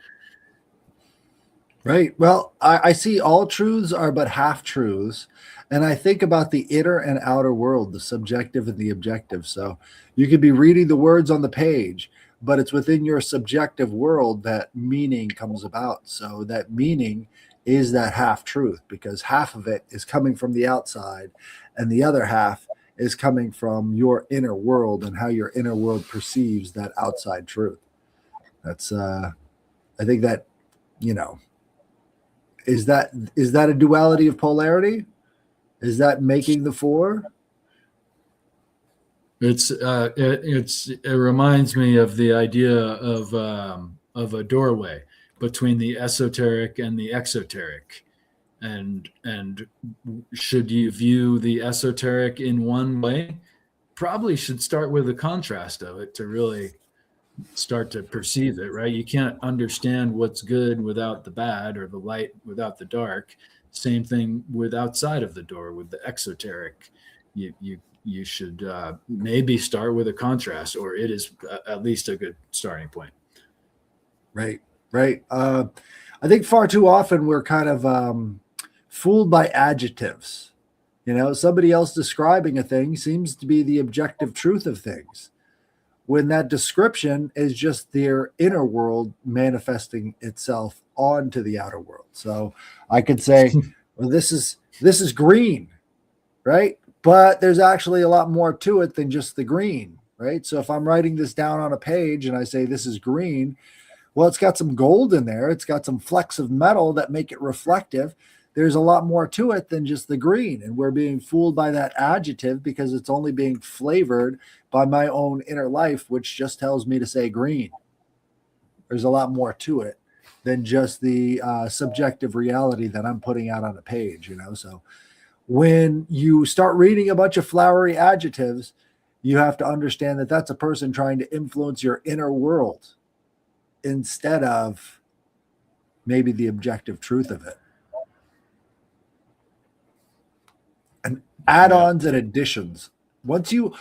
Right. Well, I see all truths are but half truths. And I think about the inner and outer world, the subjective and the objective. So you could be reading the words on the page, but it's within your subjective world that meaning comes about. So that meaning is that half truth, because half of it is coming from the outside and the other half is coming from your inner world and how your inner world perceives that outside truth. That's I think that, is that a duality of polarity? Is that making the 4? It reminds me of the idea of a doorway between the esoteric and the exoteric, and should you view the esoteric in one way, probably should start with the contrast of it to really start to perceive it, right? You can't understand what's good without the bad, or the light without the dark. Same thing with outside of the door with the exoteric. You you should maybe start with a contrast, or it is at least a good starting point. Right. I think far too often we're kind of fooled by adjectives. Somebody else describing a thing seems to be the objective truth of things, when that description is just their inner world manifesting itself onto the outer world. So I could say, well, this is green, right? But there's actually a lot more to it than just the green, right? So if I'm writing this down on a page and I say this is green, well, it's got some gold in there. It's got some flecks of metal that make it reflective. There's a lot more to it than just the green. And we're being fooled by that adjective because it's only being flavored by my own inner life, which just tells me to say green. There's a lot more to it than just the subjective reality that I'm putting out on a page, So when you start reading a bunch of flowery adjectives, you have to understand that that's a person trying to influence your inner world instead of maybe the objective truth of it. And add-ons and additions. Once you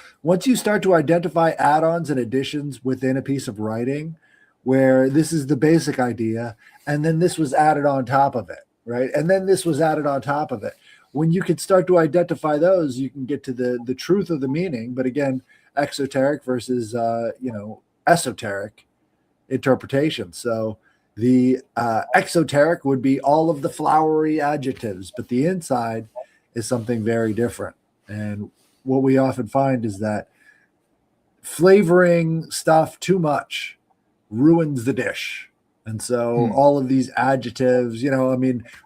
start to identify add-ons and additions within a piece of writing, where this is the basic idea, and then this was added on top of it, right? And then this was added on top of it. When you can start to identify those, you can get to the truth of the meaning. But again, exoteric versus esoteric interpretation. So the exoteric would be all of the flowery adjectives, but the inside is something very different. And what we often find is that flavoring stuff too much ruins the dish. And so all of these adjectives,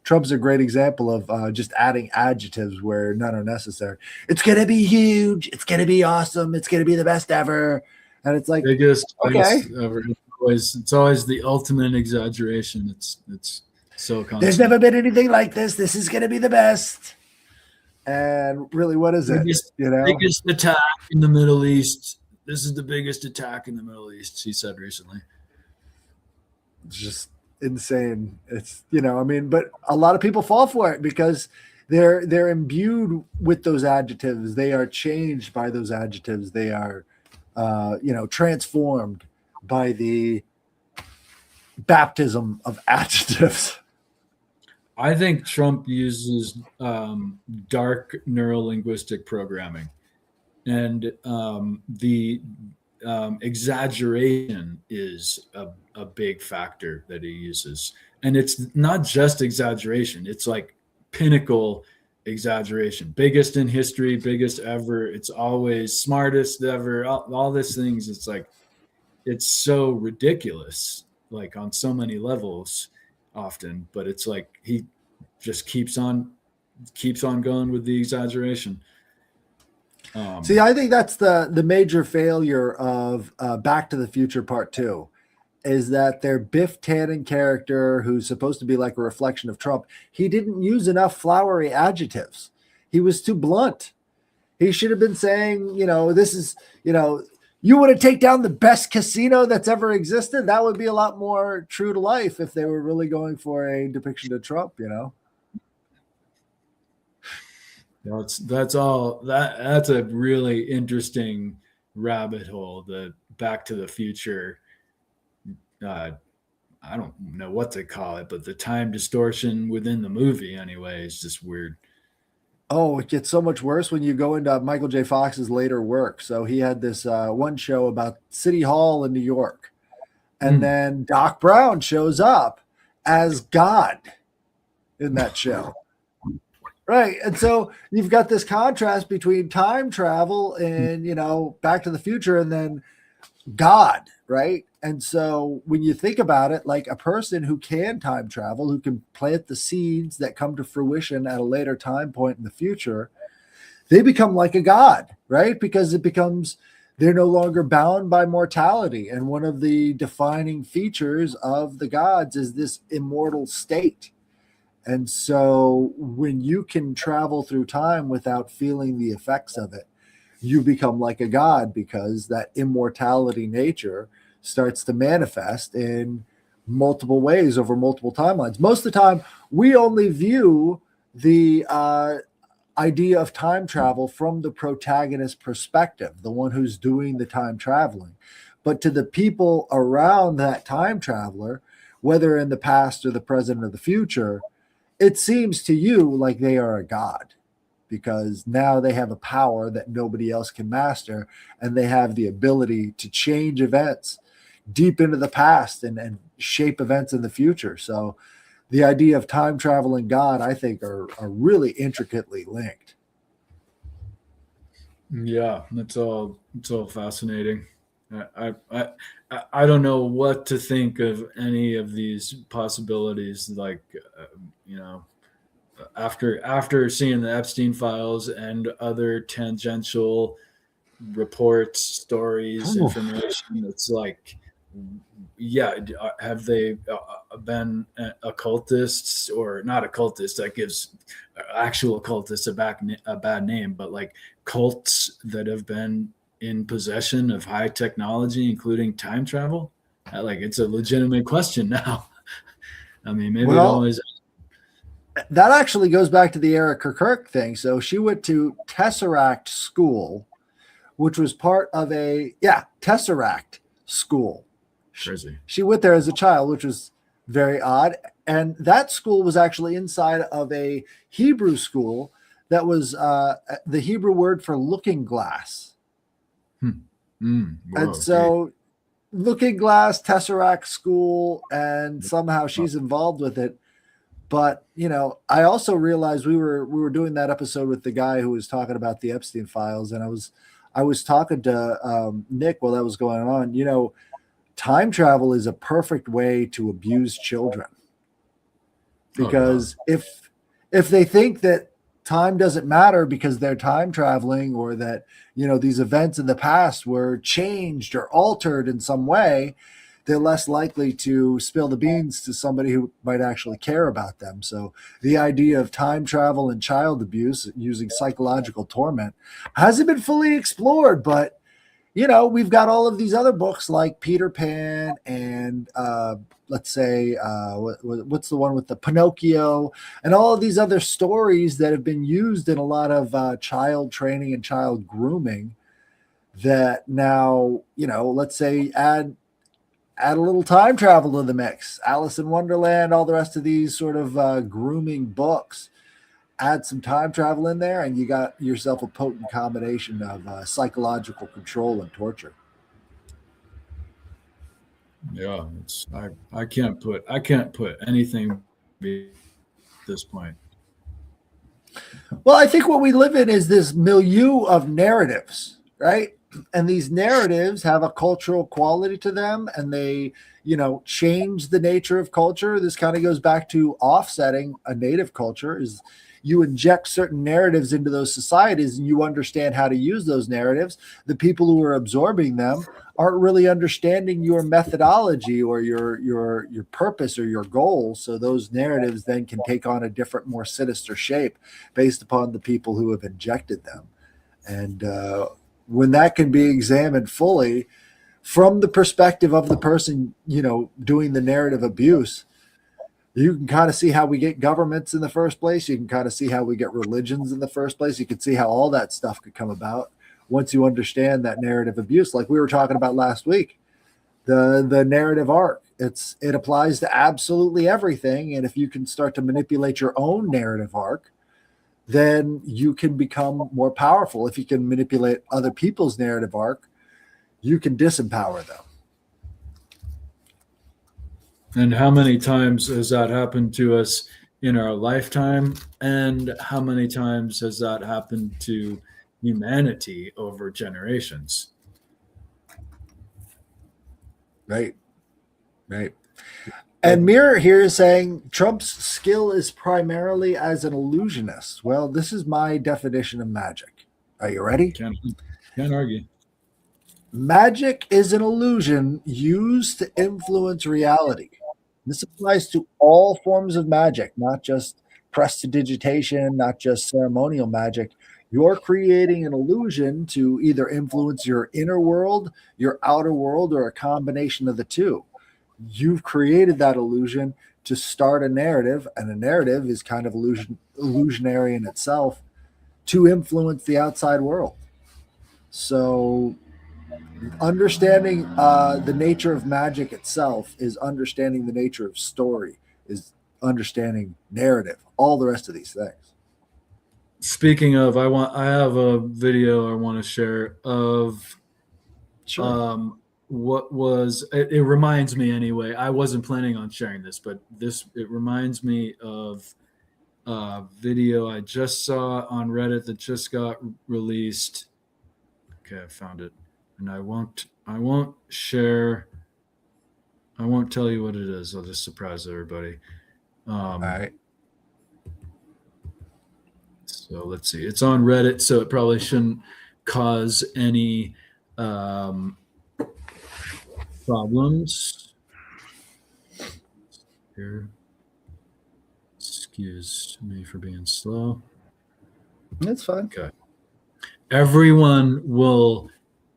Trump's a great example of just adding adjectives where none are necessary. It's going to be huge. It's going to be awesome. It's going to be the best ever. And it's like, biggest okay. Ever. It's always the ultimate exaggeration. It's so constant. There's never been anything like this. This is going to be the best. And really, what is biggest attack in the Middle East. This is the biggest attack in the Middle East, he said recently. It's just insane. It's, but a lot of people fall for it because they're imbued with those adjectives. They are changed by those adjectives. They are, transformed by the baptism of adjectives. I think Trump uses dark neurolinguistic programming, and the exaggeration is a big factor that he uses. And it's not just exaggeration. It's like pinnacle exaggeration, biggest in history, biggest ever. It's always smartest ever, all these things. It's like, it's so ridiculous, like on so many levels often, but it's like he just keeps on going with the exaggeration. See, I think that's the major failure of Back to the Future Part 2, is that their Biff Tannen character, who's supposed to be like a reflection of Trump, he didn't use enough flowery adjectives. He was too blunt. He should have been saying, this is, you want to take down the best casino that's ever existed. That would be a lot more true to life if they were really going for a depiction of Trump, That's all. That's a really interesting rabbit hole. The Back to the Future. I don't know what to call it, but the time distortion within the movie, anyway, is just weird. Oh, it gets so much worse when you go into Michael J. Fox's later work. So he had this one show about City Hall in New York. And then Doc Brown shows up as God in that show. Right. And so you've got this contrast between time travel and, Back to the Future and then God, right? And so when you think about it, like a person who can time travel, who can plant the seeds that come to fruition at a later time point in the future, they become like a god, right? Because they're no longer bound by mortality. And one of the defining features of the gods is this immortal state. And so when you can travel through time without feeling the effects of it, you become like a god, because that immortality nature starts to manifest in multiple ways over multiple timelines. Most of the time, we only view the idea of time travel from the protagonist perspective, the one who's doing the time traveling. But to the people around that time traveler, whether in the past or the present or the future, it seems to you like they are a god, because now they have a power that nobody else can master, and they have the ability to change events deep into the past and shape events in the future. So the idea of time traveling God, I think, are really intricately linked. Yeah, it's all fascinating. I don't know what to think of any of these possibilities. Like, you know, after seeing the Epstein files and other tangential reports, stories, Oof. information, it's like, yeah, have they been occultists, or not occultists? That gives actual occultists a bad name, but like cults that have been in possession of high technology, including time travel. Like, it's a legitimate question now. I mean, maybe it always. That actually goes back to the Erica Kirk thing. So she went to Tesseract School, which was part of Tesseract School. Crazy. She went there as a child, which was very odd. And that school was actually inside of a Hebrew school that was the Hebrew word for looking glass. And so looking glass, Tesseract School, and somehow she's involved with it. But, you know, I also realized we were doing that episode with the guy who was talking about the Epstein files, and I was talking to Nick while that was going on. You know, time travel is a perfect way to abuse children, because if they think that time doesn't matter because they're time traveling, or that, you know, these events in the past were changed or altered in some way, they're less likely to spill the beans to somebody who might actually care about them. So the idea of time travel and child abuse using psychological torment hasn't been fully explored, but, you know, we've got all of these other books like Peter Pan and let's say, what's the one with the Pinocchio, and all of these other stories that have been used in a lot of child training and child grooming, that now, you know, let's say add a little time travel to the mix. Alice in Wonderland, all the rest of these sort of grooming books, add some time travel in there, and you got yourself a potent combination of psychological control and torture. Yeah, I can't put anything at this point. Well, I think what we live in is this milieu of narratives, right? And these narratives have a cultural quality to them, and they, you know, change the nature of culture. This kind of goes back to offsetting a native culture. Is you inject certain narratives into those societies, and you understand how to use those narratives. The people who are absorbing them aren't really understanding your methodology or your purpose or your goals. So those narratives then can take on a different, more sinister shape based upon the people who have injected them. And when that can be examined fully from the perspective of the person, you know, doing the narrative abuse, you can kind of see how we get governments in the first place. You can kind of see how we get religions in the first place. You can see how all that stuff could come about once you understand that narrative abuse. Like we were talking about last week, the narrative arc, it applies to absolutely everything. And if you can start to manipulate your own narrative arc, then you can become more powerful. If you can manipulate other people's narrative arc, you can disempower them. And how many times has that happened to us in our lifetime? And how many times has that happened to humanity over generations? Right. And Mirror here is saying Trump's skill is primarily as an illusionist. Well, this is my definition of magic. Are you ready? Can't argue. Magic is an illusion used to influence reality. This applies to all forms of magic, not just prestidigitation, not just ceremonial magic. You're creating an illusion to either influence your inner world, your outer world, or a combination of the two. You've created that illusion to start a narrative, and a narrative is kind of illusionary in itself. to influence the outside world. So understanding the nature of magic itself is understanding the nature of story, is understanding narrative, all the rest of these things. Speaking of, I have a video I want to share of what was it reminds me anyway. I wasn't planning on sharing this, but it reminds me of a video I just saw on Reddit that just got released. Okay, I found it. And I won't share. I won't tell you what it is. I'll just surprise everybody. All right. So let's see. It's on Reddit, so it probably shouldn't cause any problems. Here. Excuse me for being slow. That's fine. Okay. Everyone will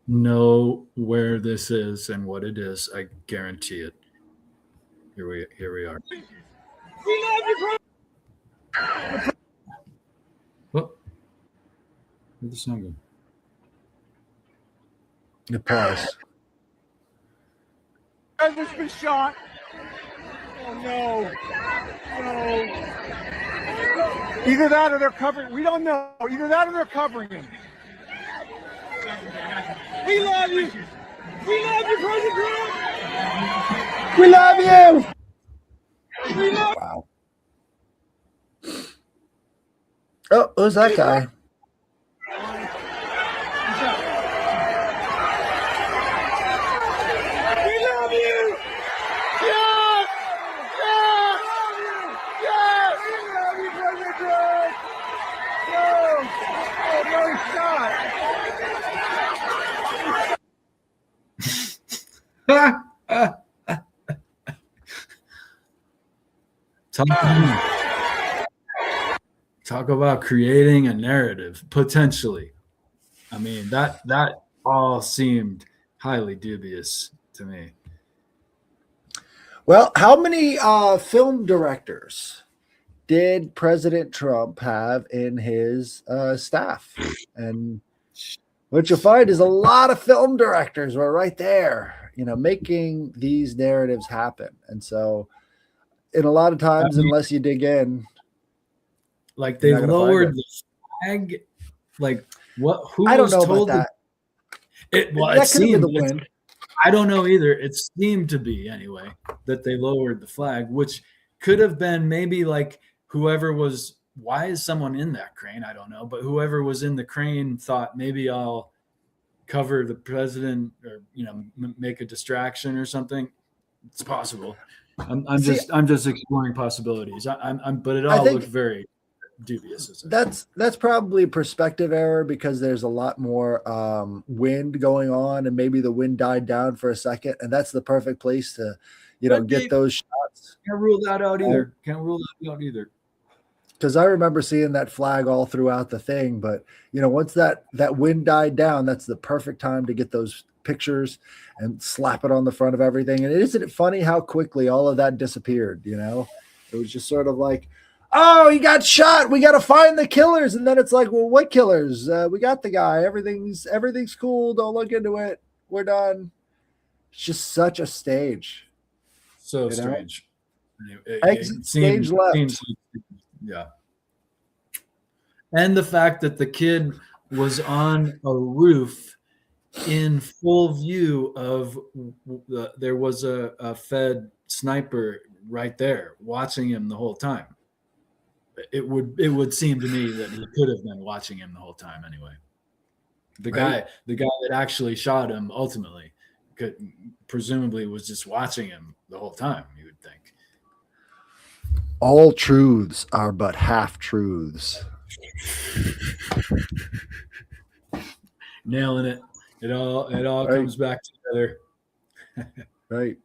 know where this is and what it is. I guarantee it. Here we are. What? Where'd the sound go? The pause. President's been shot. Oh no. No. Either that or they're covering. We don't know. Either that or they're covering him. We love you. We love you, President Trump. We love you. We love Wow. Oh, who's that guy? We love you. Yes. Yes. Yes. We love you, President Trump. No. Oh, no, he's shot. Talk about creating a narrative potentially. I mean, that all seemed highly dubious to me. Well, how many film directors did President Trump have in his staff? And what you'll find is a lot of film directors were right there, making these narratives happen. And so, in a lot of times, unless you dig in, like they lowered the flag. Like what? Who I don't was know told about that. It seemed the wind. I don't know either. It seemed to be anyway that they lowered the flag, which could have been maybe like whoever was. Why is someone in that crane? I don't know, but whoever was in the crane thought maybe I'll cover the president or make a distraction or something. It's possible. I'm just exploring possibilities. But it all looked very dubious. That's probably a perspective error because there's a lot more wind going on, and maybe the wind died down for a second, and that's the perfect place to get those shots. Can't rule that out either. Because I remember seeing that flag all throughout the thing, but once that wind died down, that's the perfect time to get those pictures and slap it on the front of everything. And isn't it funny how quickly all of that disappeared? It was just sort of like, oh, he got shot. We got to find the killers. And then it's like, well, what killers? We got the guy. Everything's cool. Don't look into it. We're done. It's just such a stage. So strange. Exit stage left. Yeah. And the fact that the kid was on a roof in full view of there was a Fed sniper right there watching him the whole time. It would seem to me that he could have been watching him the whole time anyway. The guy that actually shot him ultimately presumably was just watching him the whole time, you would think. All truths are but half truths. Nailing it. It all comes back together. Right.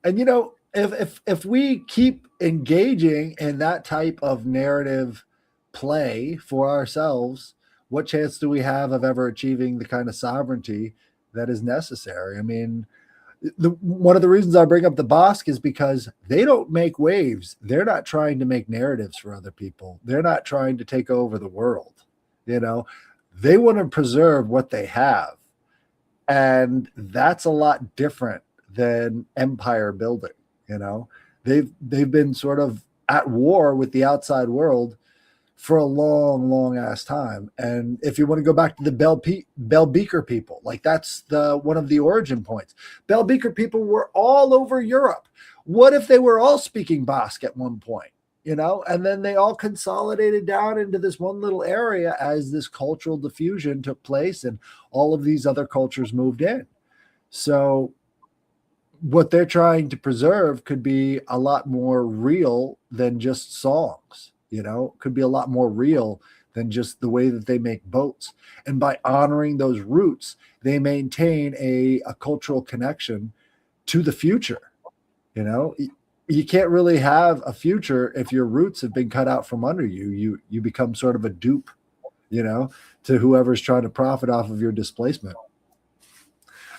And if we keep engaging in that type of narrative play for ourselves, what chance do we have of ever achieving the kind of sovereignty that is necessary? I mean, one of the reasons I bring up the Basque is because they don't make waves. They're not trying to make narratives for other people. They're not trying to take over the world. They want to preserve what they have. And that's a lot different than empire building. They've been sort of at war with the outside world for a long ass time. And if you want to go back to the Bell Beaker people, like that's one of the origin points. Bell Beaker people were all over Europe. What if they were all speaking Basque at one point? And then they all consolidated down into this one little area as this cultural diffusion took place and all of these other cultures moved in. So what they're trying to preserve could be a lot more real than just songs, could be a lot more real than just the way that they make boats. And by honoring those roots, they maintain a cultural connection to the future. You can't really have a future if your roots have been cut out from under you. You become sort of a dupe, to whoever's trying to profit off of your displacement.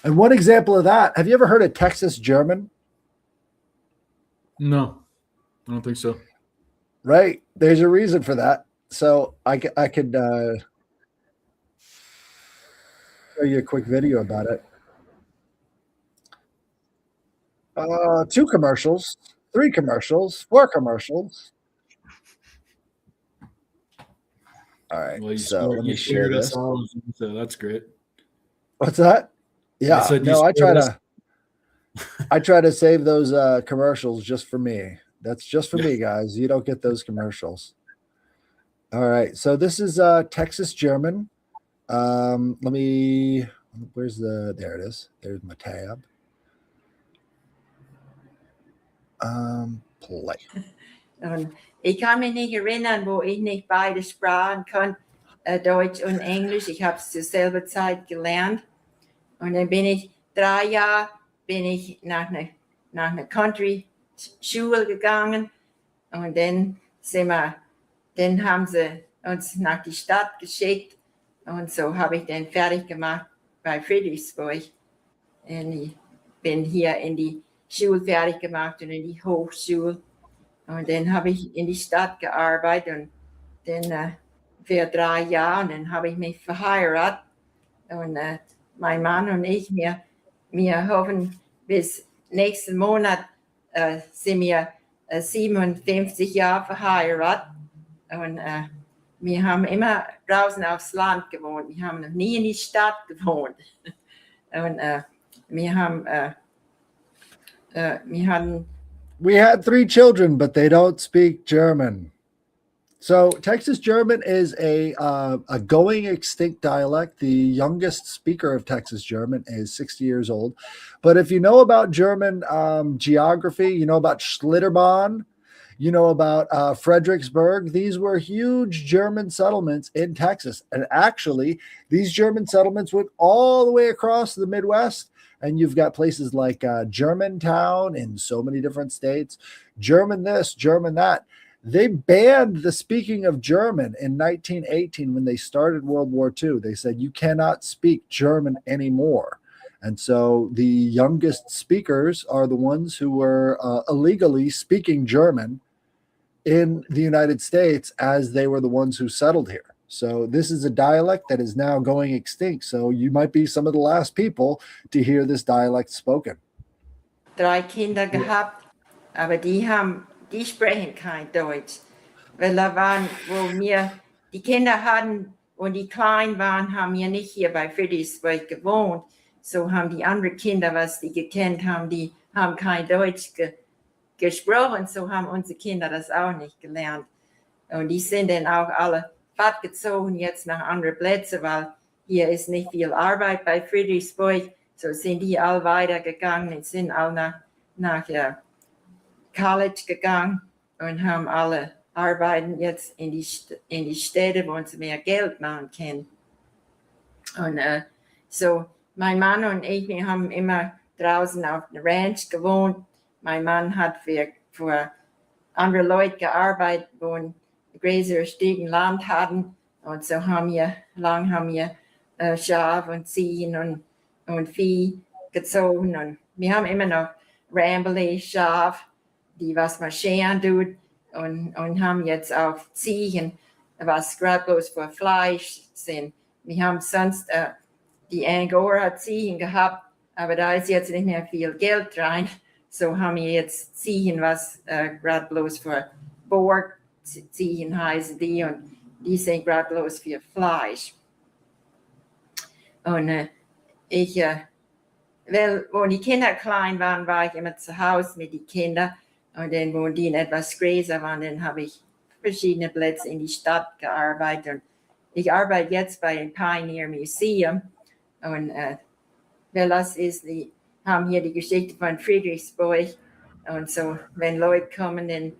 And one example of that, have you ever heard of Texas German? No, I don't think so. Right. There's a reason for that. So I could show you a quick video about it. 2 commercials, 3 commercials, 4 commercials. All right. Well, so let me share this. So that's great. What's that? Yeah. I try to save those commercials just for me. That's just for me, guys. You don't get those commercials. All right. So this is Texas German. There it is. There's my tab. Play. Und ich kann mich nicht erinnern, wo ich nicht beide Sprachen kann, Deutsch und Englisch. Ich habe es zur selben Zeit gelernt. Und dann bin ich 3 Jahre nach einer Country-Schule gegangen. Und dann haben sie uns nach die Stadt geschickt. Und so habe ich dann fertig gemacht bei Friedrichsburg. Und ich bin hier in die Schule fertig gemacht und in die Hochschule. Und dann habe ich in die Stadt gearbeitet und dann für 3 Jahre. Und dann habe ich mich verheiratet. Und mein Mann und ich, wir hoffen, bis nächsten Monat sind wir 57 Jahre verheiratet. Und wir haben immer draußen aufs Land gewohnt. Wir haben noch nie in die Stadt gewohnt. Und we had 3 children, but they don't speak German. So Texas German is a going extinct dialect. The youngest speaker of Texas German is 60 years old. But if you know about German geography, you know about Schlitterbahn, you know about Fredericksburg. These were huge German settlements in Texas. And actually, these German settlements went all the way across the Midwest. And you've got places like Germantown in so many different states, German this, German that. They banned the speaking of German in 1918 when they started World War II. They said, you cannot speak German anymore. And so the youngest speakers are the ones who were illegally speaking German in the United States as they were the ones who settled here. So this is a dialect that is now going extinct. So you might be some of the last people to hear this dialect spoken. 3 Kinder gehabt, aber die sprechen kein Deutsch. Weil da waren, wo wir die Kinder hatten und die klein waren, haben wir nicht hier bei Friedrichsburg gewohnt. So haben die anderen Kinder, was die gekannt haben, die haben kein Deutsch gesprochen. So haben unsere Kinder das auch nicht gelernt. Und die sind dann auch alle fortgezogen jetzt nach anderen Plätzen, weil hier ist nicht viel Arbeit bei Friedrichsburg. So sind die alle weitergegangen und sind alle nach College gegangen und haben alle arbeiten jetzt in die Städte, wo sie mehr Geld machen können. Und so mein Mann und ich, wir haben immer draußen auf einer Ranch gewohnt. Mein Mann hat für andere Leute gearbeitet, wo ein größeres Stück Land hatten. Und so haben wir Schaf und Ziehen und Vieh gezogen. Und wir haben immer noch Rambly, Schaf, die was man scheren tut. Und haben jetzt auch Ziegen was gerade bloß für Fleisch sind. Wir haben sonst die Angora-Ziegen gehabt, aber da ist jetzt nicht mehr viel Geld rein. So haben wir jetzt Ziegen, was gerade bloß für Borgziegen heißen die, und die sind gerade bloß für Fleisch. Und weil, wo die Kinder klein waren, war ich immer zu Hause mit den Kindern. Und dann, wo die etwas größer waren, dann habe ich verschiedene Plätze in die Stadt gearbeitet. Und ich arbeite jetzt bei dem Pioneer Museum. Und weil das ist, die haben hier die Geschichte von Friedrichsburg. Und so, wenn Leute kommen, dann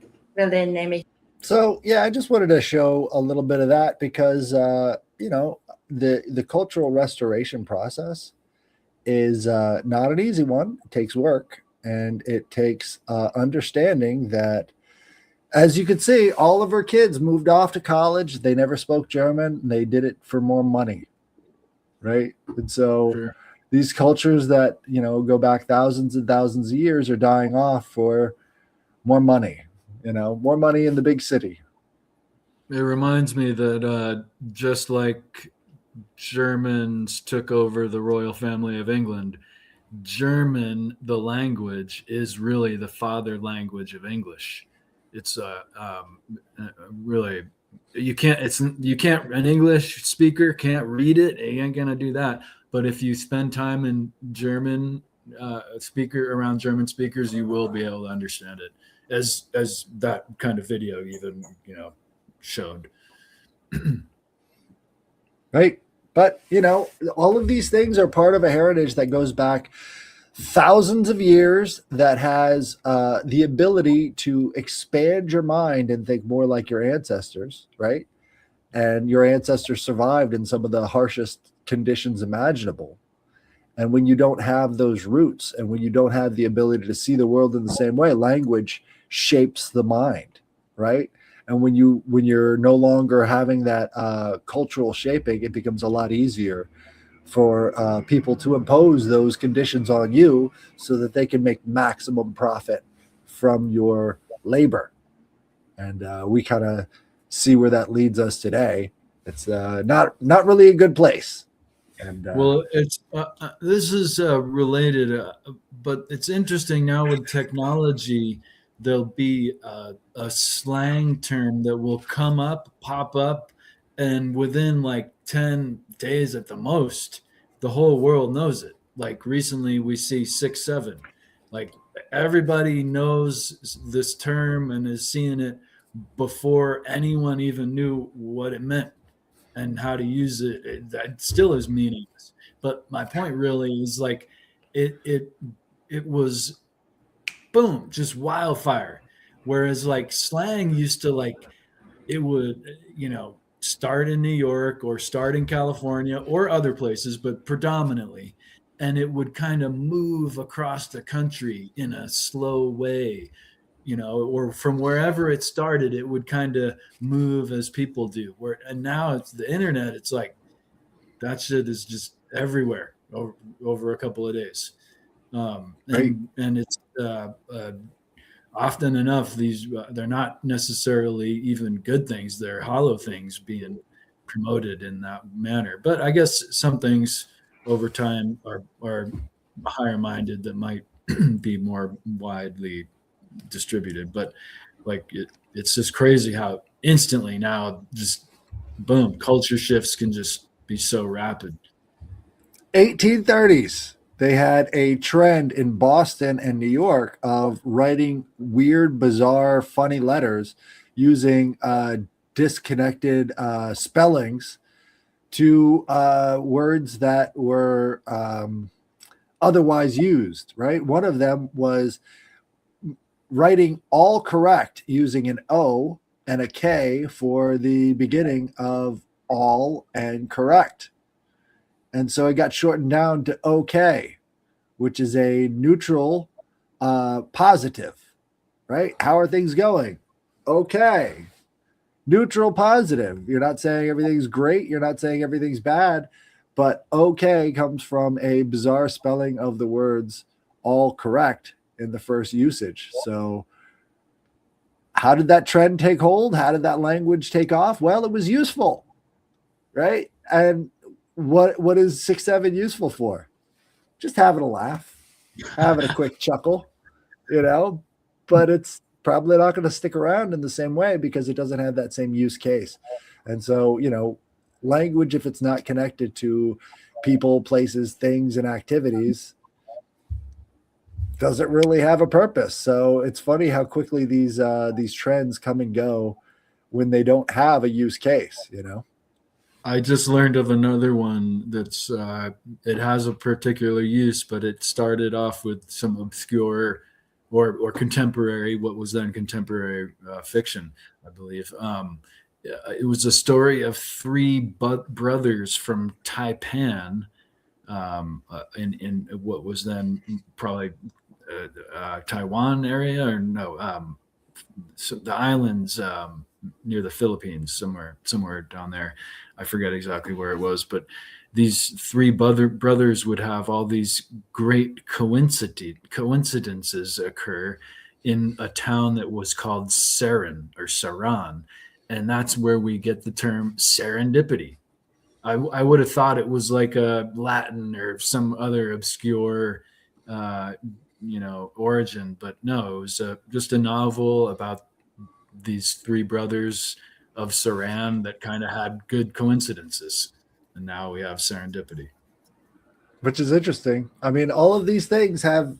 nehme ich. So yeah, I just wanted to show a little bit of that because the cultural restoration process is not an easy one. It takes work, and it takes understanding that, as you can see, all of her kids moved off to college. They never spoke German. They did it for more money, right? And so Sure. these cultures that go back thousands and thousands of years are dying off for more money. More money in the big city. It reminds me that just like Germans took over the royal family of England, German, the language, is really the father language of English. It's really an English speaker can't read it. He ain't gonna do that. But if you spend time in German around German speakers, you will be able to understand it, as that kind of video even showed. Right. But, all of these things are part of a heritage that goes back thousands of years, that has the ability to expand your mind and think more like your ancestors, right? And your ancestors survived in some of the harshest conditions imaginable. And when you don't have those roots, and when you don't have the ability to see the world in the same way, language shapes the mind, right? And when you're no longer having that cultural shaping, it becomes a lot easier for people to impose those conditions on you so that they can make maximum profit from your labor. And we kind of see where that leads us today. It's not really a good place. And well, it's this is related, but it's interesting now with technology. There'll be a slang term that will pop up, and within like 10 days at the most, the whole world knows it. Like recently we see 6-7. Like everybody knows this term and is seeing it before anyone even knew what it meant and how to use it. That still is meaningless. But my point really is like it was boom, just wildfire. Whereas like slang used to like, it would, start in New York or start in California or other places, but predominantly, and it would kind of move across the country in a slow way, or from wherever it started, it would kind of move as people do. And now it's the internet. It's like that shit is just everywhere over a couple of days. And it's often enough, these they're not necessarily even good things. They're hollow things being promoted in that manner. But I guess some things over time are higher minded that might be more widely distributed. But like it's just crazy how instantly now, just boom, culture shifts can just be so rapid. 1830s. They had a trend in Boston and New York of writing weird, bizarre, funny letters using disconnected spellings to words that were otherwise used, right? One of them was writing all correct using an O and a K for the beginning of all and correct. And so it got shortened down to OK, which is a neutral positive, right? How are things going? Okay. Neutral positive. You're not saying everything's great. You're not saying everything's bad. But OK comes from a bizarre spelling of the words all correct in the first usage. So how did that trend take hold? How did that language take off? Well, it was useful, right? And what is 6-7 useful for? Just having a laugh, having a quick chuckle, but it's probably not going to stick around in the same way because it doesn't have that same use case. And so, language, if it's not connected to people, places, things, and activities, doesn't really have a purpose. So it's funny how quickly these trends come and go when they don't have a use case, I just learned of another one that's it has a particular use, but it started off with some obscure or contemporary, what was then contemporary fiction, I believe. It was a story of three brothers from Taipan, in what was then probably Taiwan area, or no, so the islands near the Philippines, somewhere down there. I forget exactly where it was, but these three brothers would have all these great coincidences occur in a town that was called Saran, and that's where we get the term serendipity. I would have thought it was like a Latin or some other obscure origin, but no, it was just a novel about these three brothers of Saran that kind of had good coincidences, and now we have serendipity, which is interesting. I mean, all of these things have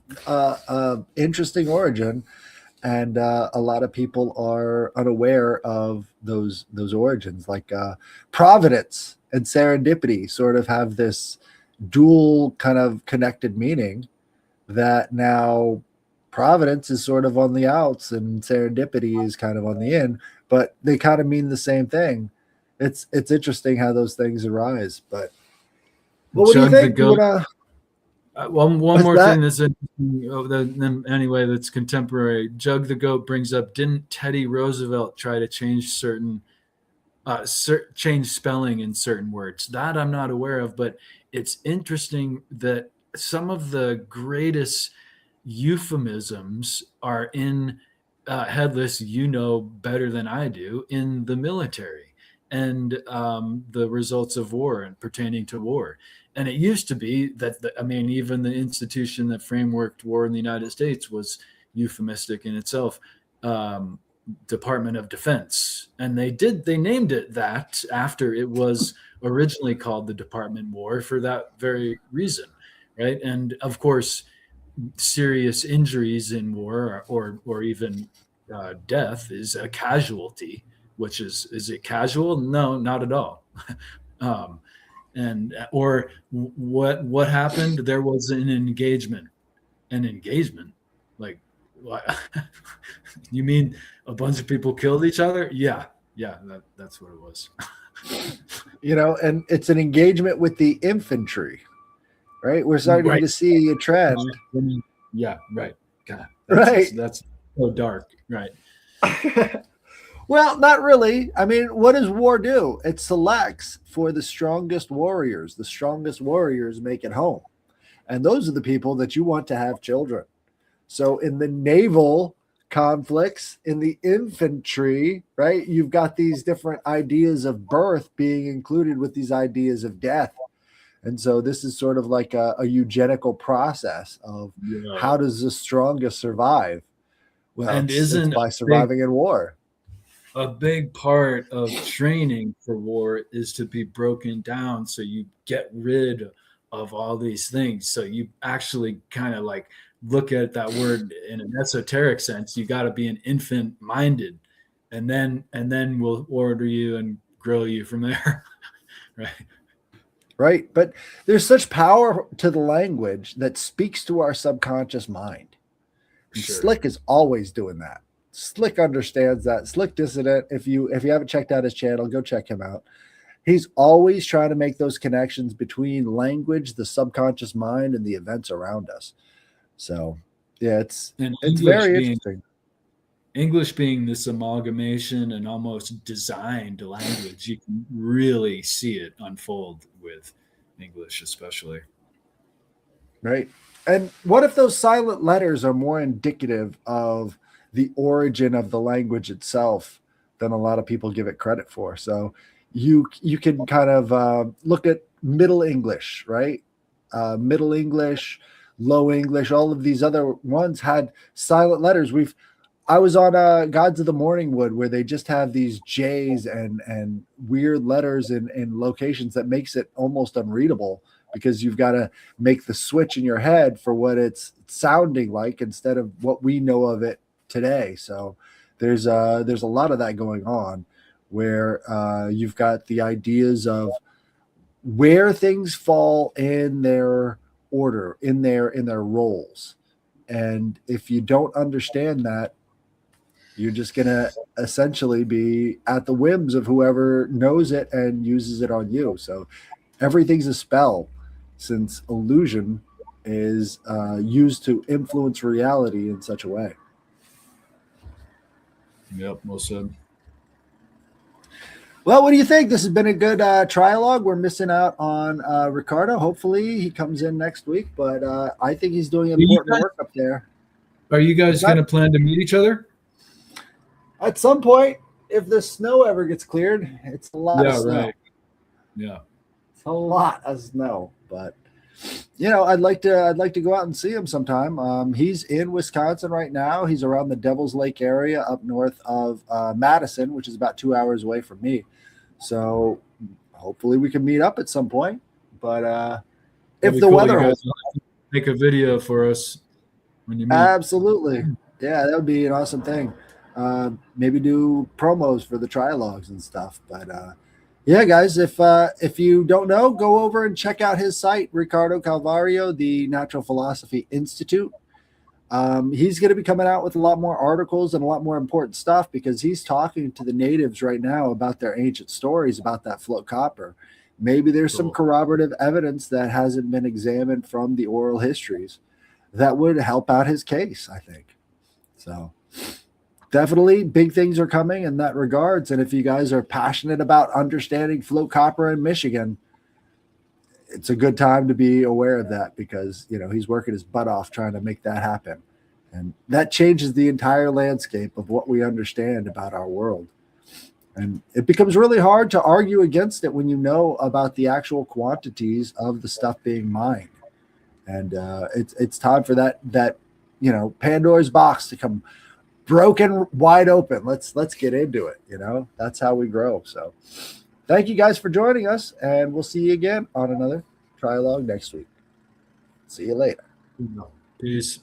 interesting origin, and a lot of people are unaware of those origins. Like providence and serendipity sort of have this dual kind of connected meaning, that now providence is sort of on the outs and serendipity is kind of on the in, but they kind of mean the same thing. It's interesting how those things arise. But what do you think? One more thing that's interesting. Anyway, that's contemporary. Jug the Goat brings up: didn't Teddy Roosevelt try to change change spelling in certain words? That I'm not aware of, but it's interesting that some of the greatest euphemisms are in headless, better than I do, in the military and the results of war and pertaining to war. And it used to be that, even the institution that frameworked war in the United States was euphemistic in itself, Department of Defense. And they named it that after it was originally called the Department of War for that very reason, right? And of course, serious injuries in war or even death is a casualty, which is it casual? No, not at all. Or what happened? There was an engagement. Like, what? You mean a bunch of people killed each other? Yeah, that's what it was. And it's an engagement with the infantry, right? We're starting to see a trend. Yeah, right. God, that's so dark, right? Well, not really. I mean, what does war do? It selects for the strongest warriors. The strongest warriors make it home. And those are the people that you want to have children. So in the naval conflicts, in the infantry, right, you've got these different ideas of birth being included with these ideas of death. And so this is sort of like a eugenical process of how does the strongest survive? Well, and it's by surviving in war. A big part of training for war is to be broken down so you get rid of all these things. So you actually kind of like look at that word in an esoteric sense. You got to be an infant minded, and then we'll order you and grow you from there. Right. But there's such power to the language that speaks to our subconscious mind. Sure. Slick is always doing that. Slick understands that. Slick Dissident, if you haven't checked out his channel, go check him out. He's always trying to make those connections between language, the subconscious mind, and the events around us. So yeah, it's very interesting. English being this amalgamation and almost designed language, you can really see it unfold with English, especially. Right. And what if those silent letters are more indicative of the origin of the language itself than a lot of people give it credit for. So you can kind of look at Middle English, right? Middle English, Low English, all of these other ones had silent letters. I was on Gods of the Morning Wood, where they just have these J's and weird letters in locations that makes it almost unreadable, because you've got to make the switch in your head for what it's sounding like instead of what we know of it today. So there's a lot of that going on, where you've got the ideas of where things fall in their order, in their roles. And if you don't understand that, you're just going to essentially be at the whims of whoever knows it and uses it on you. So everything's a spell, since illusion is used to influence reality in such a way. Yep, well said. Well, what do you think? This has been a good trialogue. We're missing out on Ricardo. Hopefully he comes in next week, but I think he's doing important work up there. Are you guys going to plan to meet each other? At some point, if the snow ever gets cleared. It's a lot of snow. Right. Yeah. It's a lot of snow, but I'd like to go out and see him sometime. He's in Wisconsin right now. He's around the Devil's Lake area up north of Madison, which is about 2 hours away from me. So hopefully we can meet up at some point. But if the weather holds, make a video for us when you meet. Absolutely. Yeah, that would be an awesome thing. Maybe do promos for the trilogues and stuff. But yeah, guys, if you don't know, go over and check out his site, Ricardo Calvario, the Natural Philosophy Institute. He's going to be coming out with a lot more articles and a lot more important stuff, because he's talking to the natives right now about their ancient stories about that float copper. Maybe there's some corroborative evidence that hasn't been examined from the oral histories that would help out his case, I think. So definitely big things are coming in that regards. And if you guys are passionate about understanding float copper in Michigan, it's a good time to be aware of that, because, he's working his butt off trying to make that happen. And that changes the entire landscape of what we understand about our world. And it becomes really hard to argue against it when you know about the actual quantities of the stuff being mined. And it's time for that Pandora's box to come broken wide open. Let's get into it. That's how we grow. So thank you guys for joining us, and we'll see you again on another trialogue next week. See you later. Peace.